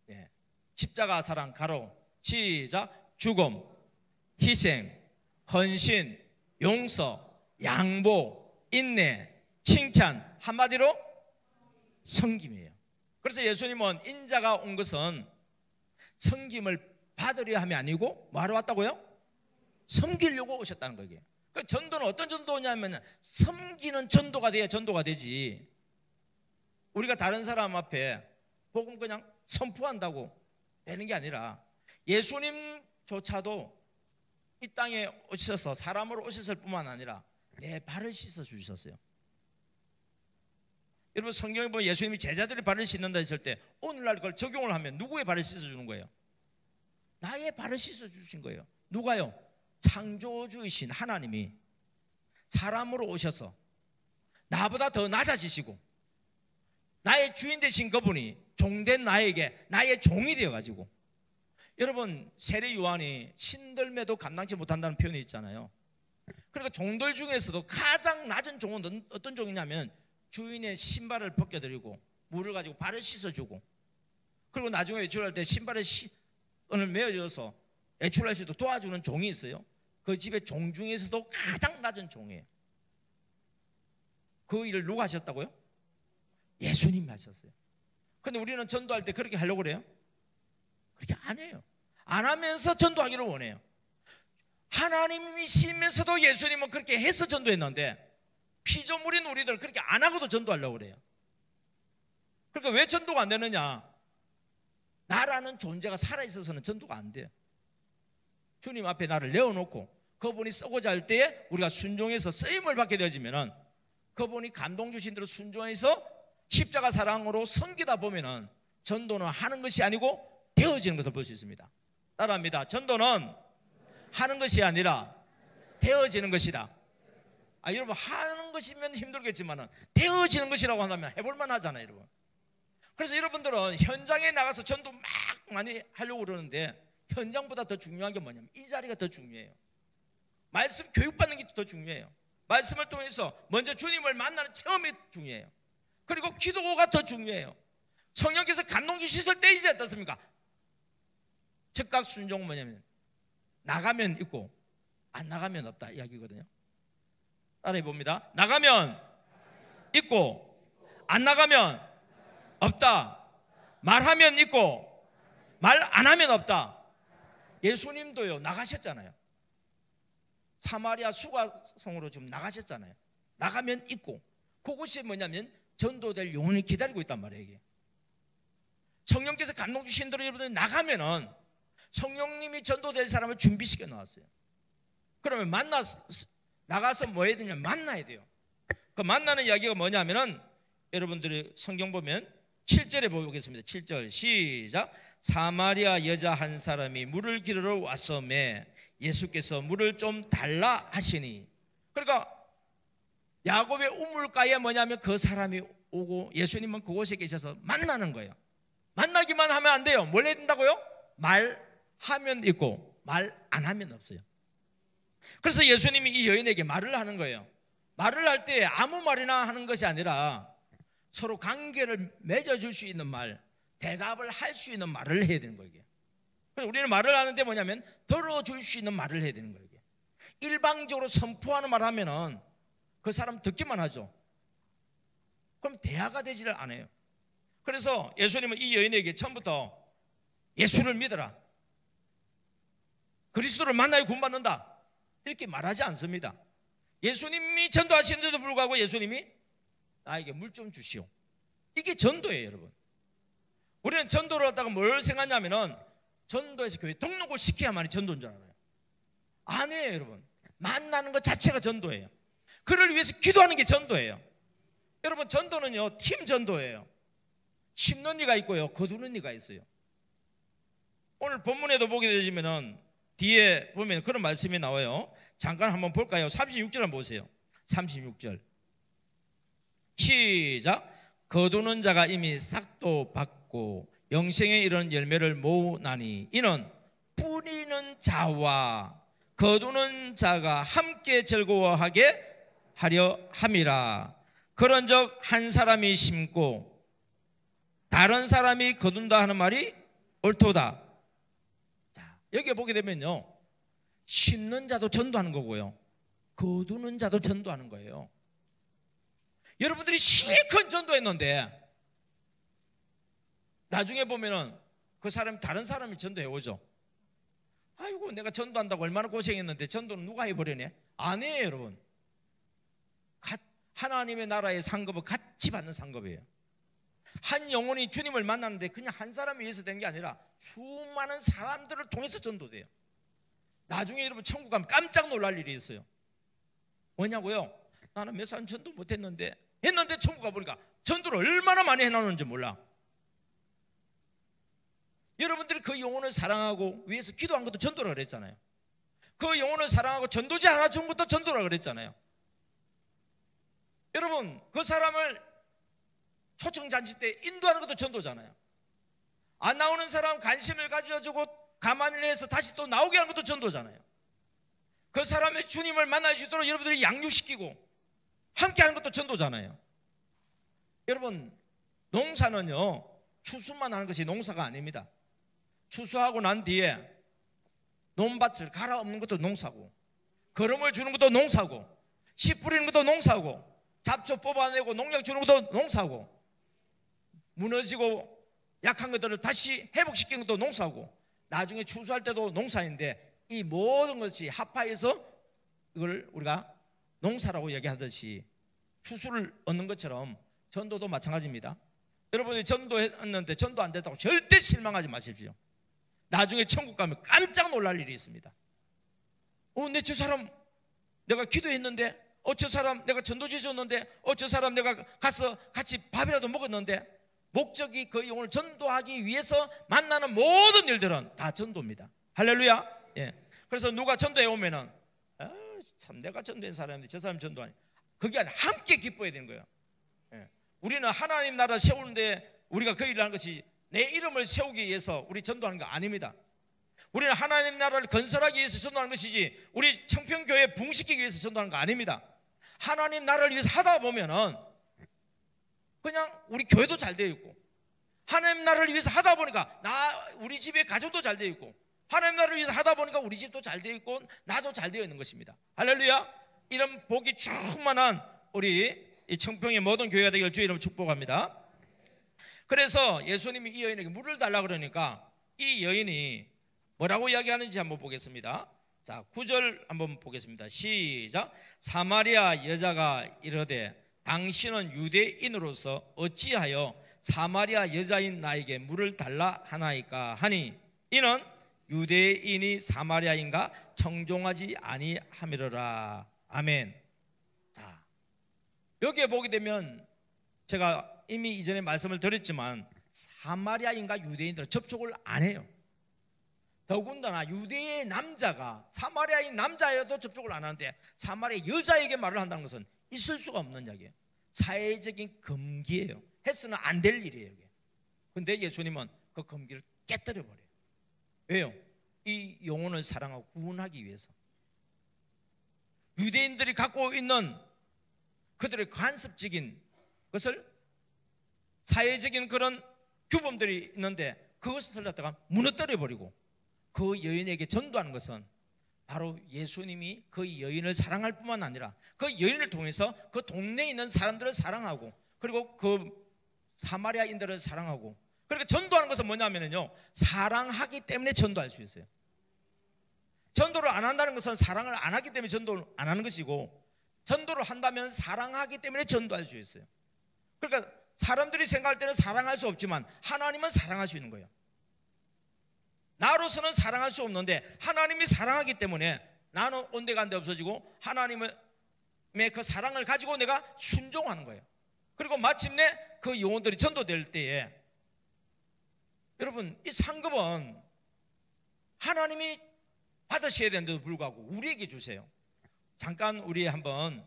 예. 십자가 사랑 가로, 시작. 죽음, 희생, 헌신, 용서, 양보, 인내, 칭찬, 한마디로 섬김이에요. 그래서 예수님은 인자가 온 것은 섬김을 받으려 함이 아니고 뭐하러 왔다고요? 섬기려고 오셨다는 거예요. 그 전도는 어떤 전도냐면 섬기는 전도가 돼야 전도가 되지, 우리가 다른 사람 앞에 복음 그냥 선포한다고 되는 게 아니라 예수님조차도 이 땅에 오셔서 사람으로 오셨을 뿐만 아니라 내 발을 씻어 주셨어요. 여러분, 성경에 보면 예수님이 제자들의 발을 씻는다 했을 때 오늘날 그걸 적용을 하면 누구의 발을 씻어주는 거예요? 나의 발을 씻어주신 거예요. 누가요? 창조주이신 하나님이 사람으로 오셔서 나보다 더 낮아지시고 나의 주인 되신 그분이 종된 나에게 나의 종이 되어가지고, 여러분 세례 요한이 신들매도 감당치 못한다는 표현이 있잖아요. 그러니까 종들 중에서도 가장 낮은 종은 어떤 종이냐면 주인의 신발을 벗겨드리고 물을 가지고 발을 씻어주고, 그리고 나중에 외출할 때 신발에 끈을 메어줘서 외출할 수 있도록 도와주는 종이 있어요. 그 집의 종 중에서도 가장 낮은 종이에요. 그 일을 누가 하셨다고요? 예수님이 하셨어요. 근데 우리는 전도할 때 그렇게 하려고 그래요? 그렇게 안 해요. 안 하면서 전도하기를 원해요. 하나님이시면서도 예수님은 그렇게 해서 전도했는데 피조물인 우리들 그렇게 안 하고도 전도하려고 그래요. 그러니까 왜 전도가 안 되느냐? 나라는 존재가 살아있어서는 전도가 안 돼요. 주님 앞에 나를 내어놓고 그분이 쓰고자 할 때에 우리가 순종해서 쓰임을 받게 되어지면은, 그분이 감동 주신 대로 순종해서 십자가 사랑으로 섬기다 보면은 전도는 하는 것이 아니고 되어지는 것을 볼 수 있습니다. 따라합니다. 전도는 하는 것이 아니라 되어지는 것이다. 여러분, 하는 것이면 힘들겠지만은 되어지는 것이라고 한다면 해볼만 하잖아요, 여러분. 그래서 여러분들은 현장에 나가서 전도 막 많이 하려고 그러는데 현장보다 더 중요한 게 뭐냐면 이 자리가 더 중요해요. 말씀 교육받는 게 더 중요해요. 말씀을 통해서 먼저 주님을 만나는 체험이 중요해요. 그리고 기도가 더 중요해요. 성령께서 감동 주셨을 때 이제 어떻습니까? 즉각 순종은 뭐냐면 나가면 있고 안 나가면 없다 이야기거든요. 따라해 봅니다. 나가면 있고 안 나가면 없다. 말하면 있고 말 안 하면 없다. 예수님도요 나가셨잖아요. 사마리아 수가성으로 좀 나가셨잖아요. 나가면 있고, 그것이 뭐냐면 전도될 영혼이 기다리고 있단 말이에요. 이게 성령께서 감동 주신 대로 여러분들이 나가면은 성령님이 전도될 사람을 준비시켜 놓았어요. 그러면 나가서 뭐 해야 되냐? 만나야 돼요. 그 만나는 이야기가 뭐냐면은 여러분들이 성경 보면 7절에 보겠습니다. 7절 시작. 사마리아 여자 한 사람이 물을 기르러 왔음에 예수께서 물을 좀 달라 하시니, 그러니까 야곱의 우물가에 뭐냐면 그 사람이 오고 예수님은 그곳에 계셔서 만나는 거예요. 만나기만 하면 안 돼요. 뭘 해야 된다고요? 말하면 있고 말 안 하면 없어요. 그래서 예수님이 이 여인에게 말을 하는 거예요. 말을 할 때 아무 말이나 하는 것이 아니라 서로 관계를 맺어줄 수 있는 말, 대답을 할 수 있는 말을 해야 되는 거예요. 그래서 우리는 말을 하는데 뭐냐면 들어줄 수 있는 말을 해야 되는 거예요. 일방적으로 선포하는 말 하면은 그 사람 듣기만 하죠. 그럼 대화가 되지를 않아요. 그래서 예수님은 이 여인에게 처음부터 예수를 믿어라, 그리스도를 만나야 구원받는다 이렇게 말하지 않습니다. 예수님이 전도하시는데도 불구하고 예수님이 나에게 물 좀 주시오. 이게 전도예요, 여러분. 우리는 전도를 하다가 뭘 생각하냐면은 전도해서 교회 등록을 시켜야만이 전도인 줄 알아요. 아니에요, 여러분. 만나는 것 자체가 전도예요. 그를 위해서 기도하는 게 전도예요. 여러분, 전도는요 팀 전도예요. 심는 이가 있고요 거두는 이가 있어요. 오늘 본문에도 보게 되시면은 뒤에 보면 그런 말씀이 나와요. 잠깐 한번 볼까요? 36절 한번 보세요. 36절 시작. 거두는 자가 이미 싹도 받고 영생에 이르는 열매를 모으나니 이는 뿌리는 자와 거두는 자가 함께 즐거워하게 하려 함이라. 그런즉 한 사람이 심고 다른 사람이 거둔다 하는 말이 옳도다. 자, 여기 보게 되면요 심는 자도 전도하는 거고요 거두는 자도 전도하는 거예요. 여러분들이 실컷 전도했는데 나중에 보면은 그 사람 다른 사람이 전도해 오죠. 아이고 내가 전도한다고 얼마나 고생했는데 전도는 누가 해버리네? 아니에요, 여러분. 하나님의 나라의 상급은 같이 받는 상급이에요. 한 영혼이 주님을 만나는데 그냥 한 사람이 위해서 된 게 아니라 수많은 사람들을 통해서 전도돼요. 나중에 여러분 천국 가면 깜짝 놀랄 일이 있어요. 뭐냐고요? 나는 몇 사람 전도 못했는데 천국 가보니까 전도를 얼마나 많이 해놨는지 몰라. 여러분들이 그 영혼을 사랑하고 위해서 기도한 것도 전도라 그랬잖아요. 그 영혼을 사랑하고 전도지 하나 준 것도 전도라 그랬잖아요. 여러분 그 사람을 초청잔치 때 인도하는 것도 전도잖아요. 안 나오는 사람 관심을 가져주고 가만히 해서 다시 또 나오게 하는 것도 전도잖아요. 그 사람의 주님을 만날 수 있도록 여러분들이 양육시키고 함께하는 것도 전도잖아요. 여러분, 농사는요 추수만 하는 것이 농사가 아닙니다. 추수하고 난 뒤에 논밭을 갈아엎는 것도 농사고, 거름을 주는 것도 농사고, 씨 뿌리는 것도 농사고, 잡초 뽑아내고 농약 주는 것도 농사고, 무너지고 약한 것들을 다시 회복시키는 것도 농사고, 나중에 추수할 때도 농사인데, 이 모든 것이 합하여서 이걸 우리가 농사라고 얘기하듯이 추수를 얻는 것처럼 전도도 마찬가지입니다. 여러분이 전도했는데 전도 안 됐다고 절대 실망하지 마십시오. 나중에 천국 가면 깜짝 놀랄 일이 있습니다. 내 저 사람 내가 기도했는데, 저 사람 내가 전도지 줬는데, 저 사람 내가 가서 같이 밥이라도 먹었는데, 목적이 그 영혼을 전도하기 위해서 만나는 모든 일들은 다 전도입니다. 할렐루야. 예. 그래서 누가 전도해 오면은 참 내가 전도한 사람인데 저 사람 전도하니, 그게 아니라 함께 기뻐해야 되는 거예요. 예. 우리는 하나님 나라 세우는데 우리가 그 일을 하는 것이 내 이름을 세우기 위해서 우리 전도하는 거 아닙니다. 우리는 하나님 나라를 건설하기 위해서 전도하는 것이지 우리 청평교회 붕시키기 위해서 전도하는 거 아닙니다. 하나님 나라를 위해서 하다 보면은 그냥 우리 교회도 잘 되어 있고, 하나님 나라를 위해서 하다 보니까 우리 집의 가정도 잘 되어 있고, 하나님 나라를 위해서 하다 보니까 우리 집도 잘 되어 있고 나도 잘 되어 있는 것입니다. 할렐루야. 이런 복이 충만한 우리 이 청평의 모든 교회가 되기를 주의 이름으로 축복합니다. 그래서 예수님이 이 여인에게 물을 달라 그러니까 이 여인이 뭐라고 이야기하는지 한번 보겠습니다. 자, 9절 한번 보겠습니다. 시작. 사마리아 여자가 이르되 당신은 유대인으로서 어찌하여 사마리아 여자인 나에게 물을 달라 하나이까 하니, 이는 유대인이 사마리아인가 청종하지 아니함이로라. 아멘. 자, 여기에 보게 되면 제가 이미 이전에 말씀을 드렸지만 사마리아인과 유대인들은 접촉을 안 해요. 더군다나 유대의 남자가 사마리아인 남자여도 접촉을 안 하는데 사마리아 여자에게 말을 한다는 것은 있을 수가 없는 이야기예요. 사회적인 금기예요. 해서는 안 될 일이에요. 그런데 예수님은 그 금기를 깨뜨려 버려요. 왜요? 이 영혼을 사랑하고 구원하기 위해서. 유대인들이 갖고 있는 그들의 관습적인 것을, 사회적인 그런 규범들이 있는데 그것을 갖다가 무너뜨려 버리고 그 여인에게 전도하는 것은 바로 예수님이 그 여인을 사랑할 뿐만 아니라 그 여인을 통해서 그 동네에 있는 사람들을 사랑하고, 그리고 그 사마리아인들을 사랑하고, 그러니까 전도하는 것은 뭐냐면요, 사랑하기 때문에 전도할 수 있어요. 전도를 안 한다는 것은 사랑을 안 하기 때문에 전도를 안 하는 것이고, 전도를 한다면 사랑하기 때문에 전도할 수 있어요. 그러니까 사람들이 생각할 때는 사랑할 수 없지만 하나님은 사랑할 수 있는 거예요. 나로서는 사랑할 수 없는데 하나님이 사랑하기 때문에 나는 온데간데 없어지고 하나님의 그 사랑을 가지고 내가 순종하는 거예요. 그리고 마침내 그 영혼들이 전도될 때에, 여러분, 이 상급은 하나님이 받으셔야 되는데도 불구하고 우리에게 주세요. 잠깐 우리 한번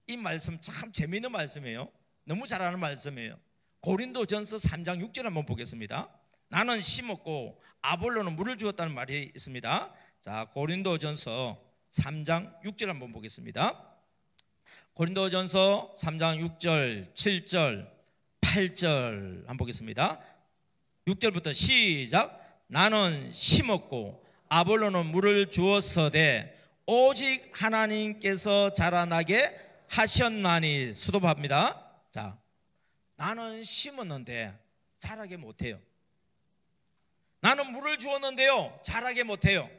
이 말씀 참 재미있는 말씀이에요. 너무 잘 아는 말씀이에요. 고린도전서 3장 6절 한번 보겠습니다. 나는 심었고 아볼로는 물을 주었다는 말이 있습니다. 자, 고린도전서 3장 6절 한번 보겠습니다. 고린도전서 3장 6절, 7절, 8절 한번 보겠습니다. 6절부터 시작. 나는 심었고 아볼로는 물을 주었으되 오직 하나님께서 자라나게 하셨나니. 수도합니다. 자, 나는 심었는데 자라게 못해요. 나는 물을 주었는데요 자라게 못해요.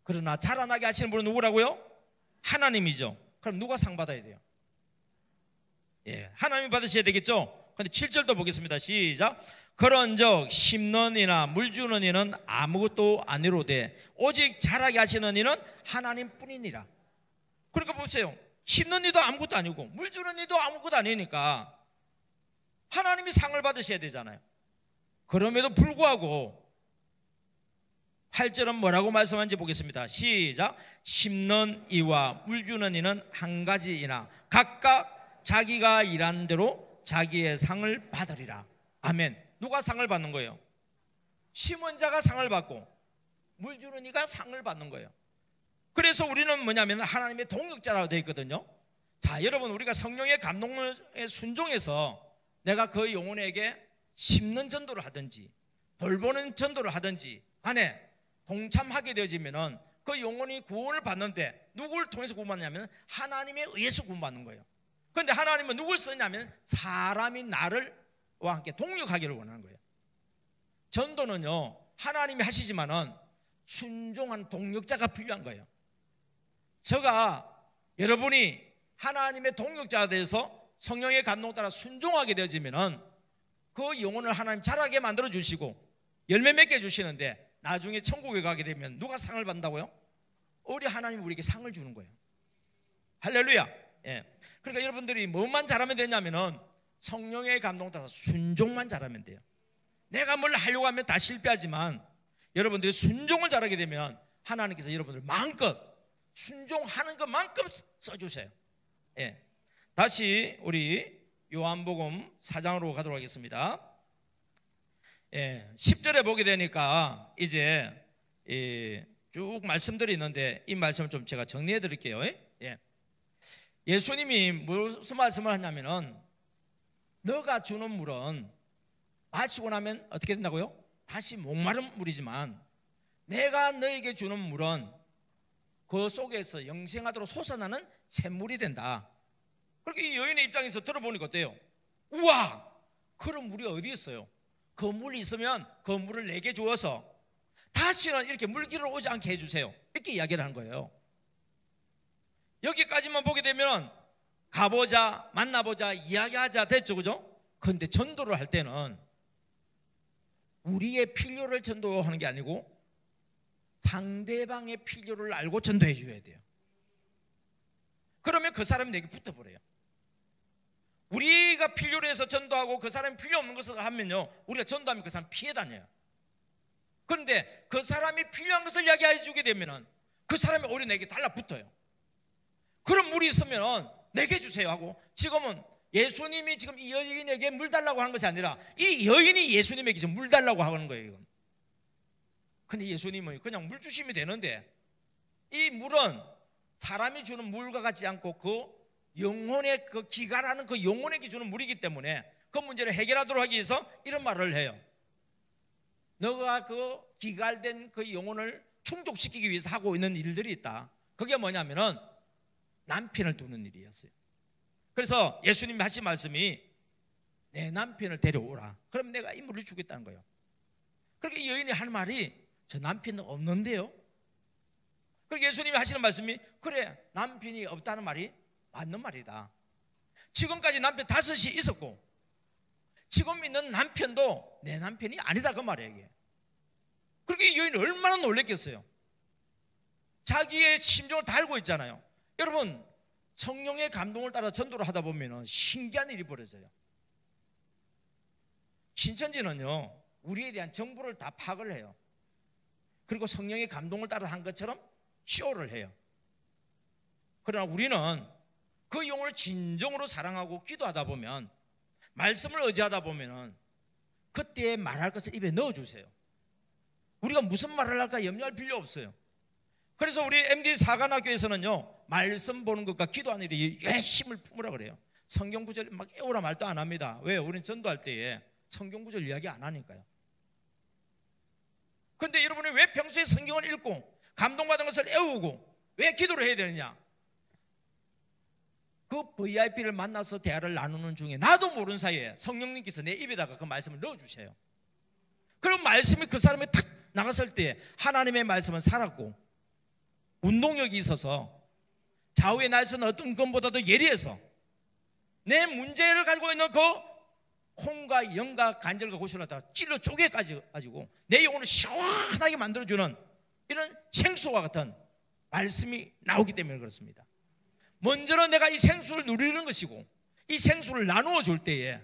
그러나 자라나게 하시는 분은 누구라고요? 하나님이죠. 그럼 누가 상 받아야 돼요? 예, 하나님이 받으셔야 되겠죠. 근데 7절도 보겠습니다. 시작. 그런즉 심는 이나 물 주는 이는 아무것도 아니로되 오직 자라게 하시는 이는 하나님뿐이니라. 그러니까 보세요. 심는 이도 아무것도 아니고 물 주는 이도 아무것도 아니니까 하나님이 상을 받으셔야 되잖아요. 그럼에도 불구하고 8절은 뭐라고 말씀하는지 보겠습니다. 시작. 심는 이와 물 주는 이는 한 가지이나 각각 자기가 일한 대로 자기의 상을 받으리라. 아멘. 누가 상을 받는 거예요? 심은 자가 상을 받고 물 주는 이가 상을 받는 거예요. 그래서 우리는 뭐냐면 하나님의 동역자라고 되어 있거든요. 자, 여러분, 우리가 성령의 감동에 순종해서 내가 그 영혼에게 심는 전도를 하든지 돌보는 전도를 하든지 안에 동참하게 되어지면은 그 영혼이 구원을 받는데 누구를 통해서 구원받느냐면 하나님에 의해서 구원받는 거예요. 그런데 하나님은 누굴 쓰냐면 사람이 나를 와 함께 동역하기를 원하는 거예요. 전도는요, 하나님이 하시지만은 순종한 동역자가 필요한 거예요. 제가 여러분이 하나님의 동역자가 돼서 성령의 감동 따라 순종하게 되어지면은 그 영혼을 하나님 자라게 만들어 주시고 열매 맺게 해주시는데 나중에 천국에 가게 되면 누가 상을 받는다고요? 우리 하나님이 우리에게 상을 주는 거예요. 할렐루야. 예. 그러니까 여러분들이 뭐만 잘하면 되냐면은 성령의 감동 따라 순종만 잘하면 돼요. 내가 뭘 하려고 하면 다 실패하지만 여러분들이 순종을 잘하게 되면 하나님께서 여러분들 마음껏 순종하는 것만큼 써주세요. 예. 다시 우리 요한복음 4장으로 가도록 하겠습니다. 예, 10절에 보게 되니까 이제 쭉 말씀들이 있는데 이 말씀을 좀 제가 정리해 드릴게요. 예. 예수님이 무슨 말씀을 하냐면은 너가 주는 물은 마시고 나면 어떻게 된다고요? 다시 목마른 물이지만 내가 너에게 주는 물은 그 속에서 영생하도록 솟아나는 샘물이 된다. 그렇게 이 여인의 입장에서 들어보니까 어때요? 우와, 그런 물이 어디 있어요? 그 물이 있으면 그 물을 내게 주어서 다시는 이렇게 물길을 오지 않게 해주세요. 이렇게 이야기를 한 거예요. 여기까지만 보게 되면 가보자, 만나보자, 이야기하자 됐죠, 그죠? 그런데 전도를 할 때는 우리의 필요를 전도하는 게 아니고 상대방의 필요를 알고 전도해 줘야 돼요. 그러면 그 사람이 내게 붙어버려요. 우리가 필요로 해서 전도하고 그 사람이 필요 없는 것을 하면요, 우리가 전도하면 그 사람 피해 다녀요. 그런데 그 사람이 필요한 것을 이야기해 주게 되면 그 사람이 오히려 내게 달라붙어요. 그런 물이 있으면 내게 주세요 하고, 지금은 예수님이 지금 이 여인에게 물 달라고 하는 것이 아니라 이 여인이 예수님에게 지금 물 달라고 하는 거예요. 이건. 근데 예수님은 그냥 물 주시면 되는데 이 물은 사람이 주는 물과 같지 않고 그 영혼의 그 기갈하는 그 영혼에게 주는 물이기 때문에 그 문제를 해결하도록 하기 위해서 이런 말을 해요. 너가 그 기갈된 그 영혼을 충족시키기 위해서 하고 있는 일들이 있다. 그게 뭐냐면은 남편을 두는 일이었어요. 그래서 예수님이 하신 말씀이 내 남편을 데려오라. 그럼 내가 이 물을 주겠다는 거예요. 그렇게 이 여인이 하는 말이 저 남편은 없는데요. 그렇게 예수님이 하시는 말씀이 그래, 남편이 없다는 말이 맞는 말이다. 지금까지 남편 5이 있었고 지금 있는 남편도 내 남편이 아니다, 그 말이에요. 이게. 그렇게 이 여인이 얼마나 놀랬겠어요. 자기의 심정을 다 알고 있잖아요. 여러분, 성령의 감동을 따라 전도를 하다 보면 신기한 일이 벌어져요. 신천지는요, 우리에 대한 정보를 다 파악을 해요. 그리고 성령의 감동을 따라 한 것처럼 쇼를 해요. 그러나 우리는 그 영혼을 진정으로 사랑하고 기도하다 보면, 말씀을 의지하다 보면 그때 말할 것을 입에 넣어주세요. 우리가 무슨 말을 할까 염려할 필요 없어요. 그래서 우리 MD 사관학교에서는요, 말씀 보는 것과 기도하는 일이 열심을 품으라 그래요. 성경 구절 막 외우라 말도 안 합니다. 왜요? 우리는 전도할 때에 성경 구절 이야기 안 하니까요. 그런데 여러분이 왜 평소에 성경을 읽고 감동받은 것을 외우고 왜 기도를 해야 되느냐? 그 VIP를 만나서 대화를 나누는 중에 나도 모르는 사이에 성령님께서 내 입에다가 그 말씀을 넣어주세요. 그럼 말씀이 그 사람이 탁 나갔을 때 하나님의 말씀은 살았고 운동력이 있어서 좌우의 날선 어떤 것보다도 예리해서 내 문제를 가지고 있는 그 혼과 영과 간절과 고시를 갖다가 찔러 쪼개까지 가지고 내 영혼을 시원하게 만들어주는 이런 생수와 같은 말씀이 나오기 때문에 그렇습니다. 먼저는 내가 이 생수를 누리는 것이고 이 생수를 나누어 줄 때에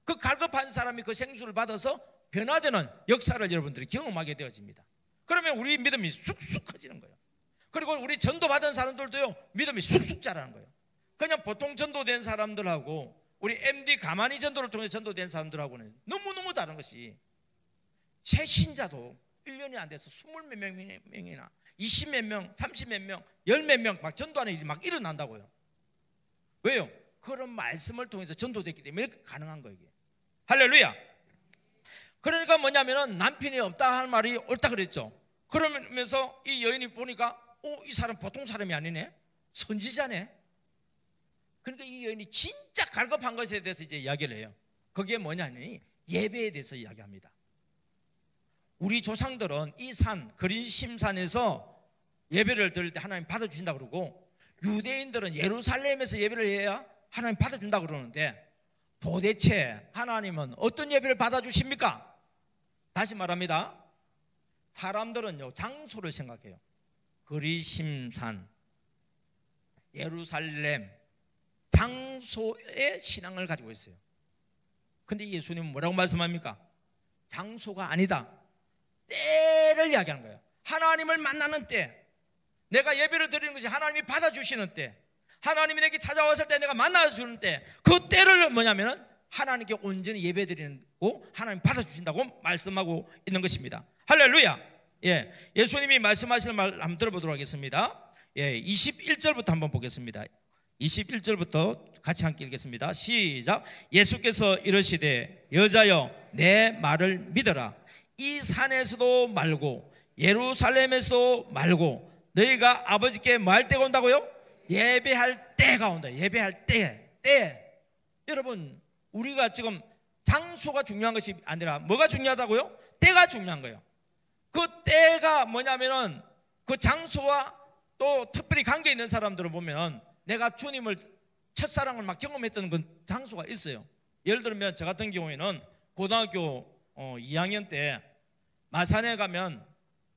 그 갈급한 사람이 그 생수를 받아서 변화되는 역사를 여러분들이 경험하게 되어집니다. 그러면 우리 믿음이 쑥쑥 커지는 거예요. 그리고 우리 전도받은 사람들도요, 믿음이 쑥쑥 자라는 거예요. 그냥 보통 전도된 사람들하고 우리 MD 가만히 전도를 통해 전도된 사람들하고는 너무너무 다른 것이, 새 신자도 1년이 안 돼서 20몇 명이나 20몇 명, 30몇 명, 10몇 명 막 전도하는 일이 막 일어난다고요. 왜요? 그런 말씀을 통해서 전도됐기 때문에 이렇게 가능한 거예요. 할렐루야. 그러니까 뭐냐면은 남편이 없다 할 말이 옳다 그랬죠. 그러면서 이 여인이 보니까 이 사람 보통 사람이 아니네, 선지자네. 그러니까 이 여인이 진짜 갈급한 것에 대해서 이제 이야기를 해요. 그게 뭐냐니 예배에 대해서 이야기합니다. 우리 조상들은 이 산 그리심산에서 예배를 드릴 때 하나님 받아주신다 그러고, 유대인들은 예루살렘에서 예배를 해야 하나님 받아준다 그러는데, 도대체 하나님은 어떤 예배를 받아주십니까? 다시 말합니다. 사람들은요 장소를 생각해요. 그리심산, 예루살렘, 장소의 신앙을 가지고 있어요. 근데 예수님은 뭐라고 말씀합니까? 장소가 아니다, 때를 이야기하는 거예요. 하나님을 만나는 때, 내가 예배를 드리는 것이 하나님이 받아주시는 때, 하나님이 내게 찾아왔을 때 내가 만나주는 때, 그 때를 뭐냐면은 하나님께 온전히 예배 드리고 하나님 받아주신다고 말씀하고 있는 것입니다. 할렐루야. 예수님이 말씀하시는 말 한번 들어보도록 하겠습니다. 21절부터 한번 보겠습니다. 21절부터 같이 함께 읽겠습니다. 시작. 예수께서 이르시되 여자여 내 말을 믿어라. 이 산에서도 말고 예루살렘에서도 말고 너희가 아버지께 뭐 할 때가 온다고요? 예배할 때가 온다. 예배할 때. 여러분, 우리가 지금 장소가 중요한 것이 아니라 뭐가 중요하다고요? 때가 중요한 거예요. 그 때가 뭐냐면은 그 장소와 또 특별히 관계 있는 사람들을 보면 내가 주님을 첫사랑을 막 경험했던 그 장소가 있어요. 예를 들면 저 같은 경우에는 고등학교 2학년 때 마산에 가면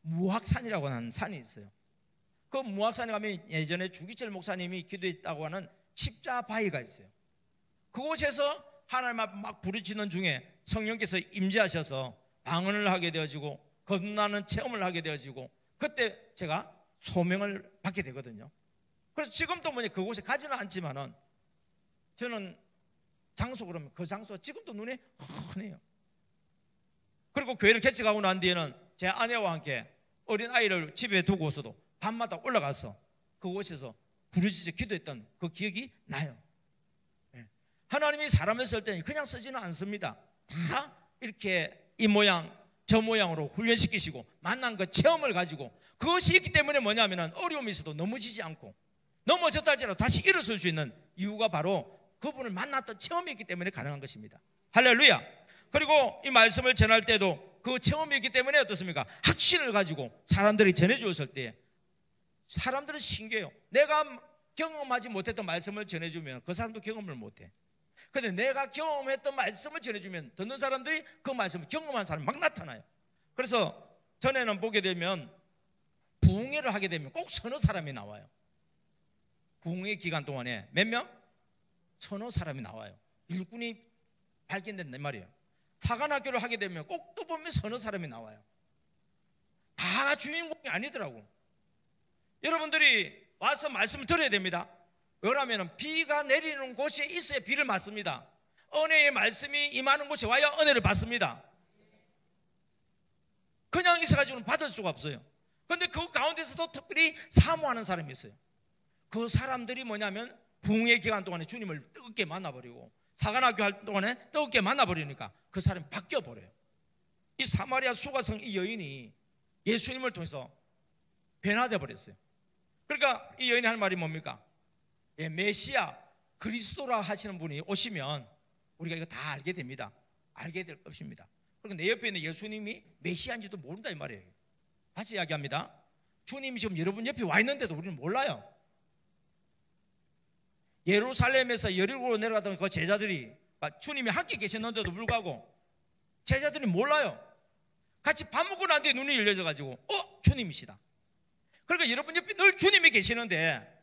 무학산이라고 하는 산이 있어요. 그 무학산에 가면 예전에 주기철 목사님이 기도했다고 하는 십자바위가 있어요. 그곳에서 하나님 앞에 막 부르짖는 중에 성령께서 임재하셔서 방언을 하게 되어지고 거듭나는 체험을 하게 되어지고, 그때 제가 소명을 받게 되거든요. 그래서 지금도 그곳에 가지는 않지만은 저는 장소 그러면 그 장소가 지금도 눈에 훤해요. 그리고 교회를 개척하고 난 뒤에는 제 아내와 함께 어린 아이를 집에 두고서도 밤마다 올라가서 그곳에서 부르짖어 기도했던 그 기억이 나요. 하나님이 사람을 쓸 때는 그냥 쓰지는 않습니다. 다 이렇게 이 모양 저 모양으로 훈련시키시고 만난 그 체험을 가지고, 그것이 있기 때문에 뭐냐면 어려움이 있어도 넘어지지 않고 넘어졌다 할지라도 다시 일어설 수 있는 이유가 바로 그분을 만났던 체험이 있기 때문에 가능한 것입니다. 할렐루야. 그리고 이 말씀을 전할 때도 그 체험이 있기 때문에 어떻습니까? 확신을 가지고 사람들이 전해주었을 때 사람들은 신기해요. 내가 경험하지 못했던 말씀을 전해주면 그 사람도 경험을 못해. 그런데 내가 경험했던 말씀을 전해주면 듣는 사람들이 그 말씀을 경험한 사람이 막 나타나요. 그래서 전에는 보게 되면 부흥회를 하게 되면 꼭 서너 사람이 나와요. 부흥회 기간 동안에 몇 명? 서너 사람이 나와요. 일꾼이 발견된단 말이에요. 사관학교를 하게 되면 꼭 또 보면 서너 사람이 나와요. 다 주인공이 아니더라고. 여러분들이 와서 말씀을 들어야 됩니다. 왜냐하면 비가 내리는 곳에 있어야 비를 맞습니다. 은혜의 말씀이 임하는 곳에 와야 은혜를 받습니다. 그냥 있어가지고는 받을 수가 없어요. 그런데 그 가운데서도 특별히 사모하는 사람이 있어요. 그 사람들이 뭐냐면 부흥의 기간 동안에 주님을 뜨겁게 만나버리고 사관학교 할 동안에 뜨겁게 만나버리니까 그 사람이 바뀌어버려요. 이 사마리아 수가성 이 여인이 예수님을 통해서 변화되어 버렸어요. 그러니까 이 여인이 할 말이 뭡니까? 메시아 그리스도라 하시는 분이 오시면 우리가 이거 다 알게 됩니다. 알게 될 것입니다. 그리고 내 옆에 있는 예수님이 메시아인지도 모른다 이 말이에요. 다시 이야기합니다. 주님이 지금 여러분 옆에 와 있는데도 우리는 몰라요. 예루살렘에서 여리고로 내려가던 그 제자들이 주님이 함께 계셨는데도 불구하고 제자들이 몰라요. 같이 밥 먹고 난 뒤에 눈이 열려져가지고 주님이시다. 그러니까 여러분 옆에 늘 주님이 계시는데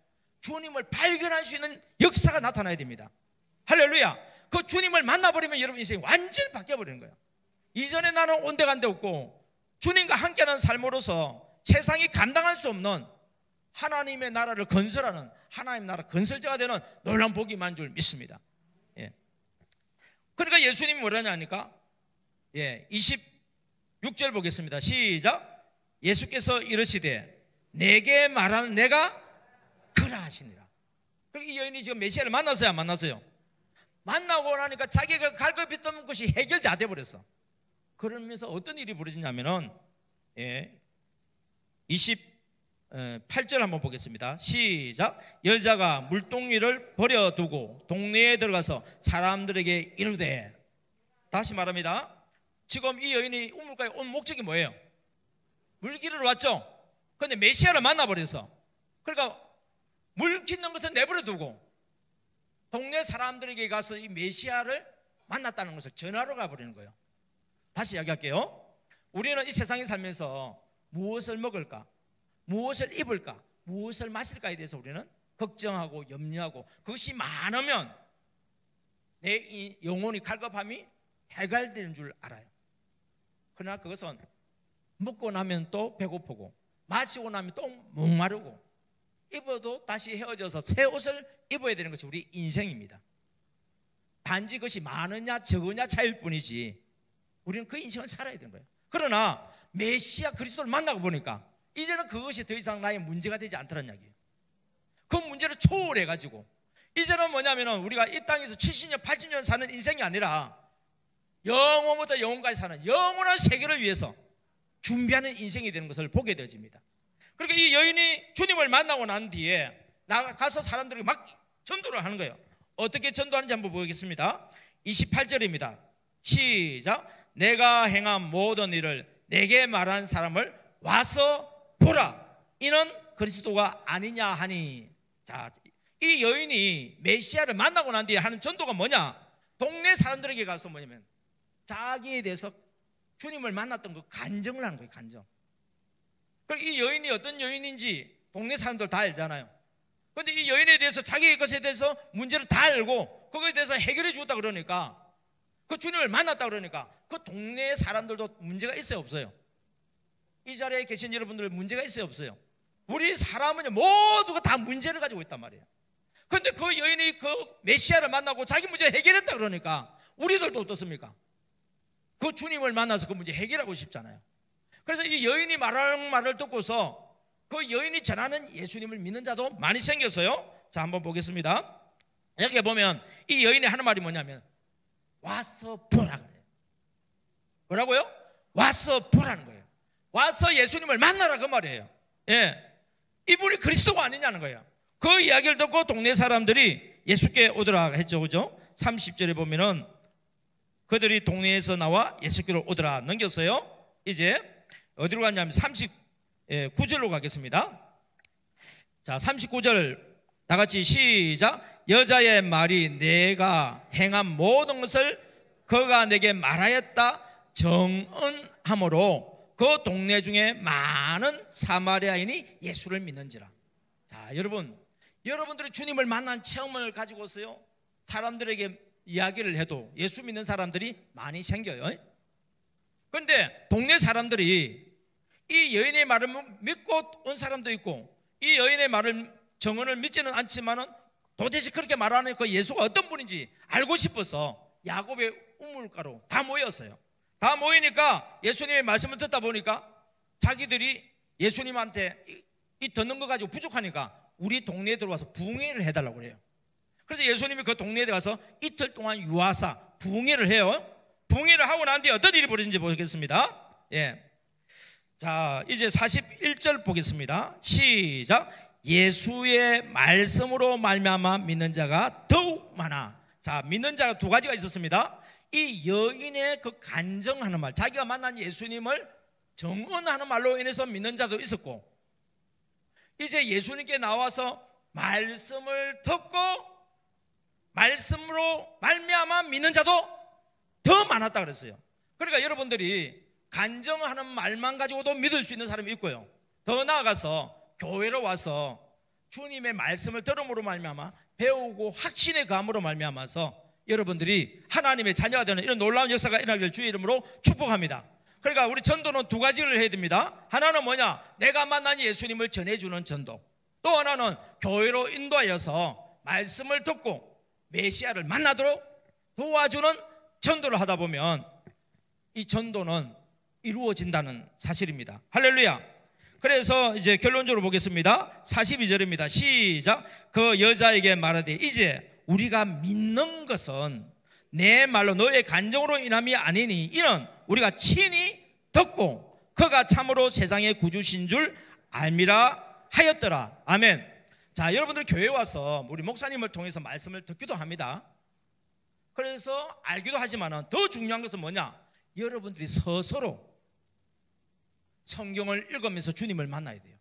주님을 발견할 수 있는 역사가 나타나야 됩니다. 할렐루야. 그 주님을 만나버리면 여러분 인생이 완전히 바뀌어버리는 거예요. 이전에 나는 온데간데 없고 주님과 함께하는 삶으로서 세상이 감당할 수 없는 하나님의 나라를 건설하는 하나님 나라 건설자가 되는 놀라운 복이 많은 줄 믿습니다. 그러니까 예수님이 뭐라냐니까 22절 6절 보겠습니다. 시작. 예수께서 이르시되 내게 말하는 내가 그라 하시니라. 그러니까 이 여인이 지금 메시아를 만났어요, 안 만났어요? 만나고 나니까 자기가 갈급했던 것이 해결 다 돼버렸어. 그러면서 어떤 일이 벌어지냐면은 28절 한번 보겠습니다. 시작. 여자가 물동이를 버려두고 동네에 들어가서 사람들에게 이르되, 다시 말합니다. 지금 이 여인이 우물가에 온 목적이 뭐예요? 물기를 왔죠. 그런데 메시아를 만나버렸어. 그러니까 물 깃는 것을 내버려두고 동네 사람들에게 가서 이 메시아를 만났다는 것을 전하러 가버리는 거예요. 다시 이야기할게요. 우리는 이 세상에 살면서 무엇을 먹을까, 무엇을 입을까, 무엇을 마실까에 대해서 우리는 걱정하고 염려하고, 그것이 많으면 내 영혼이 갈급함이 해결되는 줄 알아요. 그러나 그것은 먹고 나면 또 배고프고, 마시고 나면 또 목마르고, 입어도 다시 헤어져서 새 옷을 입어야 되는 것이 우리 인생입니다. 단지 그것이 많으냐 적으냐 차이일 뿐이지 우리는 그 인생을 살아야 되는 거예요. 그러나 메시아 그리스도를 만나고 보니까 이제는 그것이 더 이상 나의 문제가 되지 않더란 이야기예요. 그 문제를 초월해가지고 이제는 뭐냐면은 우리가 이 땅에서 70년 80년 사는 인생이 아니라 영원부터 영원까지 사는 영원한 세계를 위해서 준비하는 인생이 되는 것을 보게 되어집니다. 그러니까 이 여인이 주님을 만나고 난 뒤에 나가서 사람들에게 막 전도를 하는 거예요. 어떻게 전도하는지 한번 보겠습니다. 28절입니다. 시작. 내가 행한 모든 일을 내게 말한 사람을 와서 보라. 이는 그리스도가 아니냐 하니. 자, 이 여인이 메시아를 만나고 난 뒤에 하는 전도가 뭐냐? 동네 사람들에게 가서 뭐냐면 자기에 대해서 주님을 만났던 그 간증을 하는 거예요. 간증. 이 여인이 어떤 여인인지 동네 사람들 다 알잖아요. 그런데 이 여인에 대해서 자기의 것에 대해서 문제를 다 알고 그거에 대해서 해결해 주었다 그러니까, 그 주님을 만났다 그러니까 그 동네 사람들도 문제가 있어요, 없어요? 이 자리에 계신 여러분들 문제가 있어요, 없어요? 우리 사람은 모두가 다 문제를 가지고 있단 말이에요. 그런데 그 여인이 그 메시아를 만나고 자기 문제 해결했다 그러니까 우리들도 어떻습니까? 그 주님을 만나서 그 문제 해결하고 싶잖아요. 그래서 이 여인이 말하는 말을 듣고서 그 여인이 전하는 예수님을 믿는 자도 많이 생겼어요. 자, 한번 보겠습니다. 여기 보면 이 여인이 하는 말이 뭐냐면 와서 보라 그래요. 뭐라고요? 와서 보라는 거예요. 와서 예수님을 만나라 그 말이에요. 예, 이분이 그리스도가 아니냐는 거예요. 그 이야기를 듣고 동네 사람들이 예수께 오더라 했죠, 그죠? 30절에 보면은 그들이 동네에서 나와 예수께로 오더라 넘겼어요. 이제 어디로 갔냐면 39절로 가겠습니다. 자, 39절 다 같이 시작. 여자의 말이 내가 행한 모든 것을 그가 내게 말하였다 정언하므로 그 동네 중에 많은 사마리아인이 예수를 믿는지라. 자, 여러분들이 주님을 만난 체험을 가지고서요 사람들에게 이야기를 해도 예수 믿는 사람들이 많이 생겨요. 그런데 동네 사람들이 이 여인의 말을 믿고 온 사람도 있고 이 여인의 말을 정언을 믿지는 않지만은 도대체 그렇게 말하는 그 예수가 어떤 분인지 알고 싶어서 야곱의 우물가로 다 모였어요. 다 모이니까 예수님의 말씀을 듣다 보니까 자기들이 예수님한테 이 듣는 거 가지고 부족하니까 우리 동네에 들어와서 부흥회를 해달라고 그래요. 그래서 예수님이 그 동네에 가서 이틀 동안 유아사 부흥회를 해요. 부흥회를 하고 난 뒤에 어떤 일이 벌어진지 보겠습니다. 예. 자, 이제 41절 보겠습니다. 시작. 예수의 말씀으로 말미암아 믿는 자가 더욱 많아. 자, 믿는 자가 두 가지가 있었습니다. 이 여인의 그 간증하는 말, 자기가 만난 예수님을 정언하는 말로 인해서 믿는 자도 있었고, 이제 예수님께 나와서 말씀을 듣고 말씀으로 말미암아 믿는 자도 더 많았다 그랬어요. 그러니까 여러분들이 간증하는 말만 가지고도 믿을 수 있는 사람이 있고요, 더 나아가서 교회로 와서 주님의 말씀을 들음으로 말미암아 배우고 확신의 감으로 말미암아서 여러분들이 하나님의 자녀가 되는 이런 놀라운 역사가 일어나길 주의 이름으로 축복합니다. 그러니까 우리 전도는 두 가지를 해야 됩니다. 하나는 뭐냐? 내가 만난 예수님을 전해주는 전도. 또 하나는 교회로 인도하여서 말씀을 듣고 메시아를 만나도록 도와주는 전도를 하다 보면 이 전도는 이루어진다는 사실입니다. 할렐루야. 그래서 이제 결론적으로 보겠습니다. 42절입니다. 시작. 그 여자에게 말하되 이제 우리가 믿는 것은 내 말로 너의 간정으로 인함이 아니니 이는 우리가 친히 듣고 그가 참으로 세상의 구주신 줄 알미라 하였더라. 아멘. 자, 여러분들 교회 와서 우리 목사님을 통해서 말씀을 듣기도 합니다. 그래서 알기도 하지만 더 중요한 것은 뭐냐? 여러분들이 스스로 성경을 읽으면서 주님을 만나야 돼요.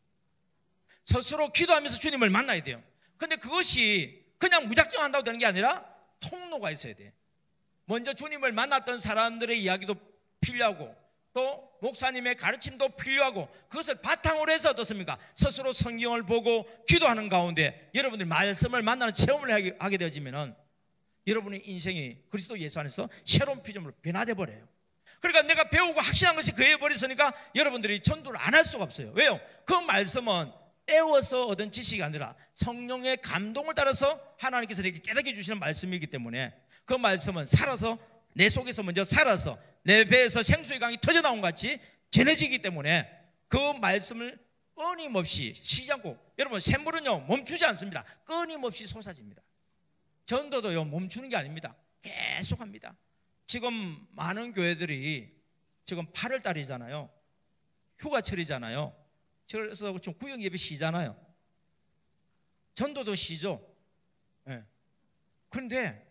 스스로 기도하면서 주님을 만나야 돼요. 근데 그것이 그냥 무작정 한다고 되는 게 아니라 통로가 있어야 돼요. 먼저 주님을 만났던 사람들의 이야기도 필요하고 또 목사님의 가르침도 필요하고 그것을 바탕으로 해서 어떻습니까? 스스로 성경을 보고 기도하는 가운데 여러분들이 말씀을 만나는 체험을 하게 되어지면 여러분의 인생이 그리스도 예수 안에서 새로운 피조물로 변화돼 버려요. 그러니까 내가 배우고 확신한 것이 그에 버렸으니까 여러분들이 전도를 안 할 수가 없어요. 왜요? 그 말씀은 애워서 얻은 지식이 아니라 성령의 감동을 따라서 하나님께서 내게 깨닫게 주시는 말씀이기 때문에 그 말씀은 살아서 내 속에서 먼저 살아서 내 배에서 생수의 강이 터져나온 것 같이 전해지기 때문에 그 말씀을 끊임없이 쉬지 않고, 여러분 샘물은요 멈추지 않습니다. 끊임없이 솟아집니다. 전도도요 멈추는 게 아닙니다. 계속합니다. 지금 많은 교회들이 지금 8월 달이잖아요. 휴가철이잖아요. 그래서 좀 구역 예배 쉬잖아요. 전도도 쉬죠. 네. 그런데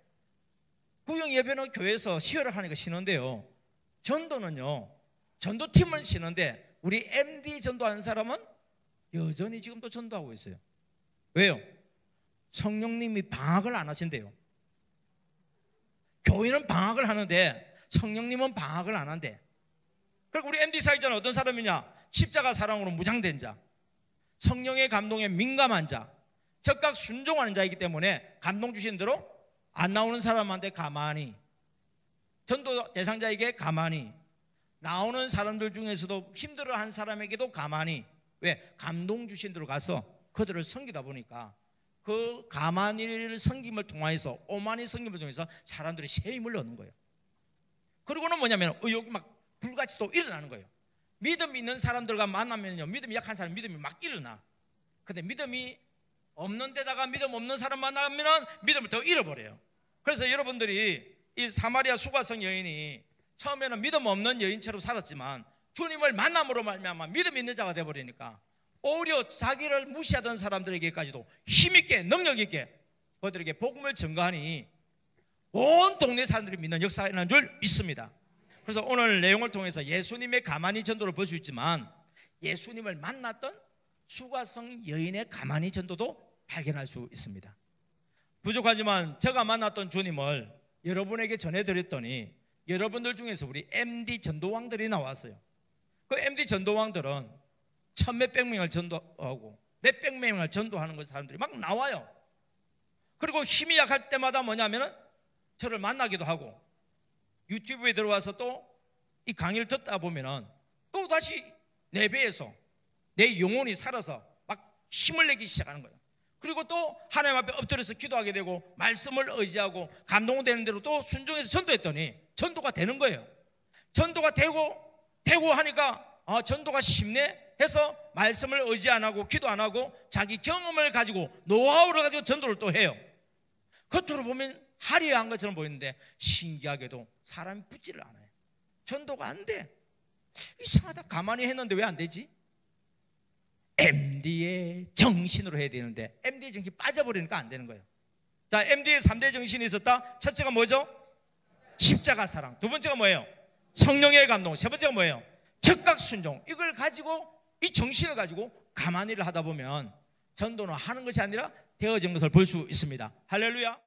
구역 예배는 교회에서 쉬어라 하니까 쉬는데요. 전도는요. 전도팀은 쉬는데 우리 MD 전도하는 사람은 여전히 지금도 전도하고 있어요. 왜요? 성령님이 방학을 안 하신대요. 교회는 방학을 하는데 성령님은 방학을 안 한대. 그리고 우리 MD 사역자는 어떤 사람이냐? 십자가 사랑으로 무장된 자, 성령의 감동에 민감한 자, 적각 순종하는 자이기 때문에 감동 주신 대로 안 나오는 사람한테 가만히, 전도 대상자에게 가만히, 나오는 사람들 중에서도 힘들어한 사람에게도 가만히, 왜? 감동 주신 대로 가서 그들을 섬기다 보니까 그 가만히를 섬김을 통해서, 오만히 섬김을 통해서 사람들이 새 힘을 얻는 거예요. 그리고는 뭐냐면 여기 막 불같이 또 일어나는 거예요. 믿음 있는 사람들과 만나면요 믿음이 약한 사람 믿음이 막 일어나. 근데 믿음이 없는 데다가 믿음 없는 사람 만나면 믿음을 더 잃어버려요. 그래서 여러분들이 이 사마리아 수가성 여인이 처음에는 믿음 없는 여인처럼 살았지만 주님을 만남으로 말미암아 믿음 있는 자가 되어버리니까 오히려 자기를 무시하던 사람들에게까지도 힘있게 능력있게 그들에게 복음을 전가하니 온 동네 사람들이 믿는 역사가 일어난 줄 믿습니다. 그래서 오늘 내용을 통해서 예수님의 가만히 전도를 볼 수 있지만 예수님을 만났던 수가성 여인의 가만히 전도도 발견할 수 있습니다. 부족하지만 제가 만났던 주님을 여러분에게 전해드렸더니 여러분들 중에서 우리 MD 전도왕들이 나왔어요. 그 MD 전도왕들은 천몇백 명을 전도하고 몇백 명을 전도하는 사람들이 막 나와요. 그리고 힘이 약할 때마다 뭐냐면은 저를 만나기도 하고 유튜브에 들어와서 또 이 강의를 듣다 보면은 또 다시 내 배에서 내 영혼이 살아서 막 힘을 내기 시작하는 거예요. 그리고 또 하나님 앞에 엎드려서 기도하게 되고 말씀을 의지하고 감동되는 대로 또 순종해서 전도했더니 전도가 되는 거예요. 전도가 되고 하니까 전도가 쉽네 해서 말씀을 의지 안 하고 기도 안 하고 자기 경험을 가지고 노하우를 가지고 전도를 또 해요. 겉으로 보면 화려한 것처럼 보이는데 신기하게도 사람이 붙지를 않아요. 전도가 안 돼. 이상하다. 가만히 했는데 왜 안 되지? MD의 정신으로 해야 되는데 MD의 정신이 빠져버리니까 안 되는 거예요. 자, MD의 3대 정신이 있었다. 첫째가 뭐죠? 십자가 사랑. 두 번째가 뭐예요? 성령의 감동. 세 번째가 뭐예요? 적각 순종. 이걸 가지고 이 정신을 가지고 가만히를 하다 보면 전도는 하는 것이 아니라 되어진 것을 볼 수 있습니다. 할렐루야.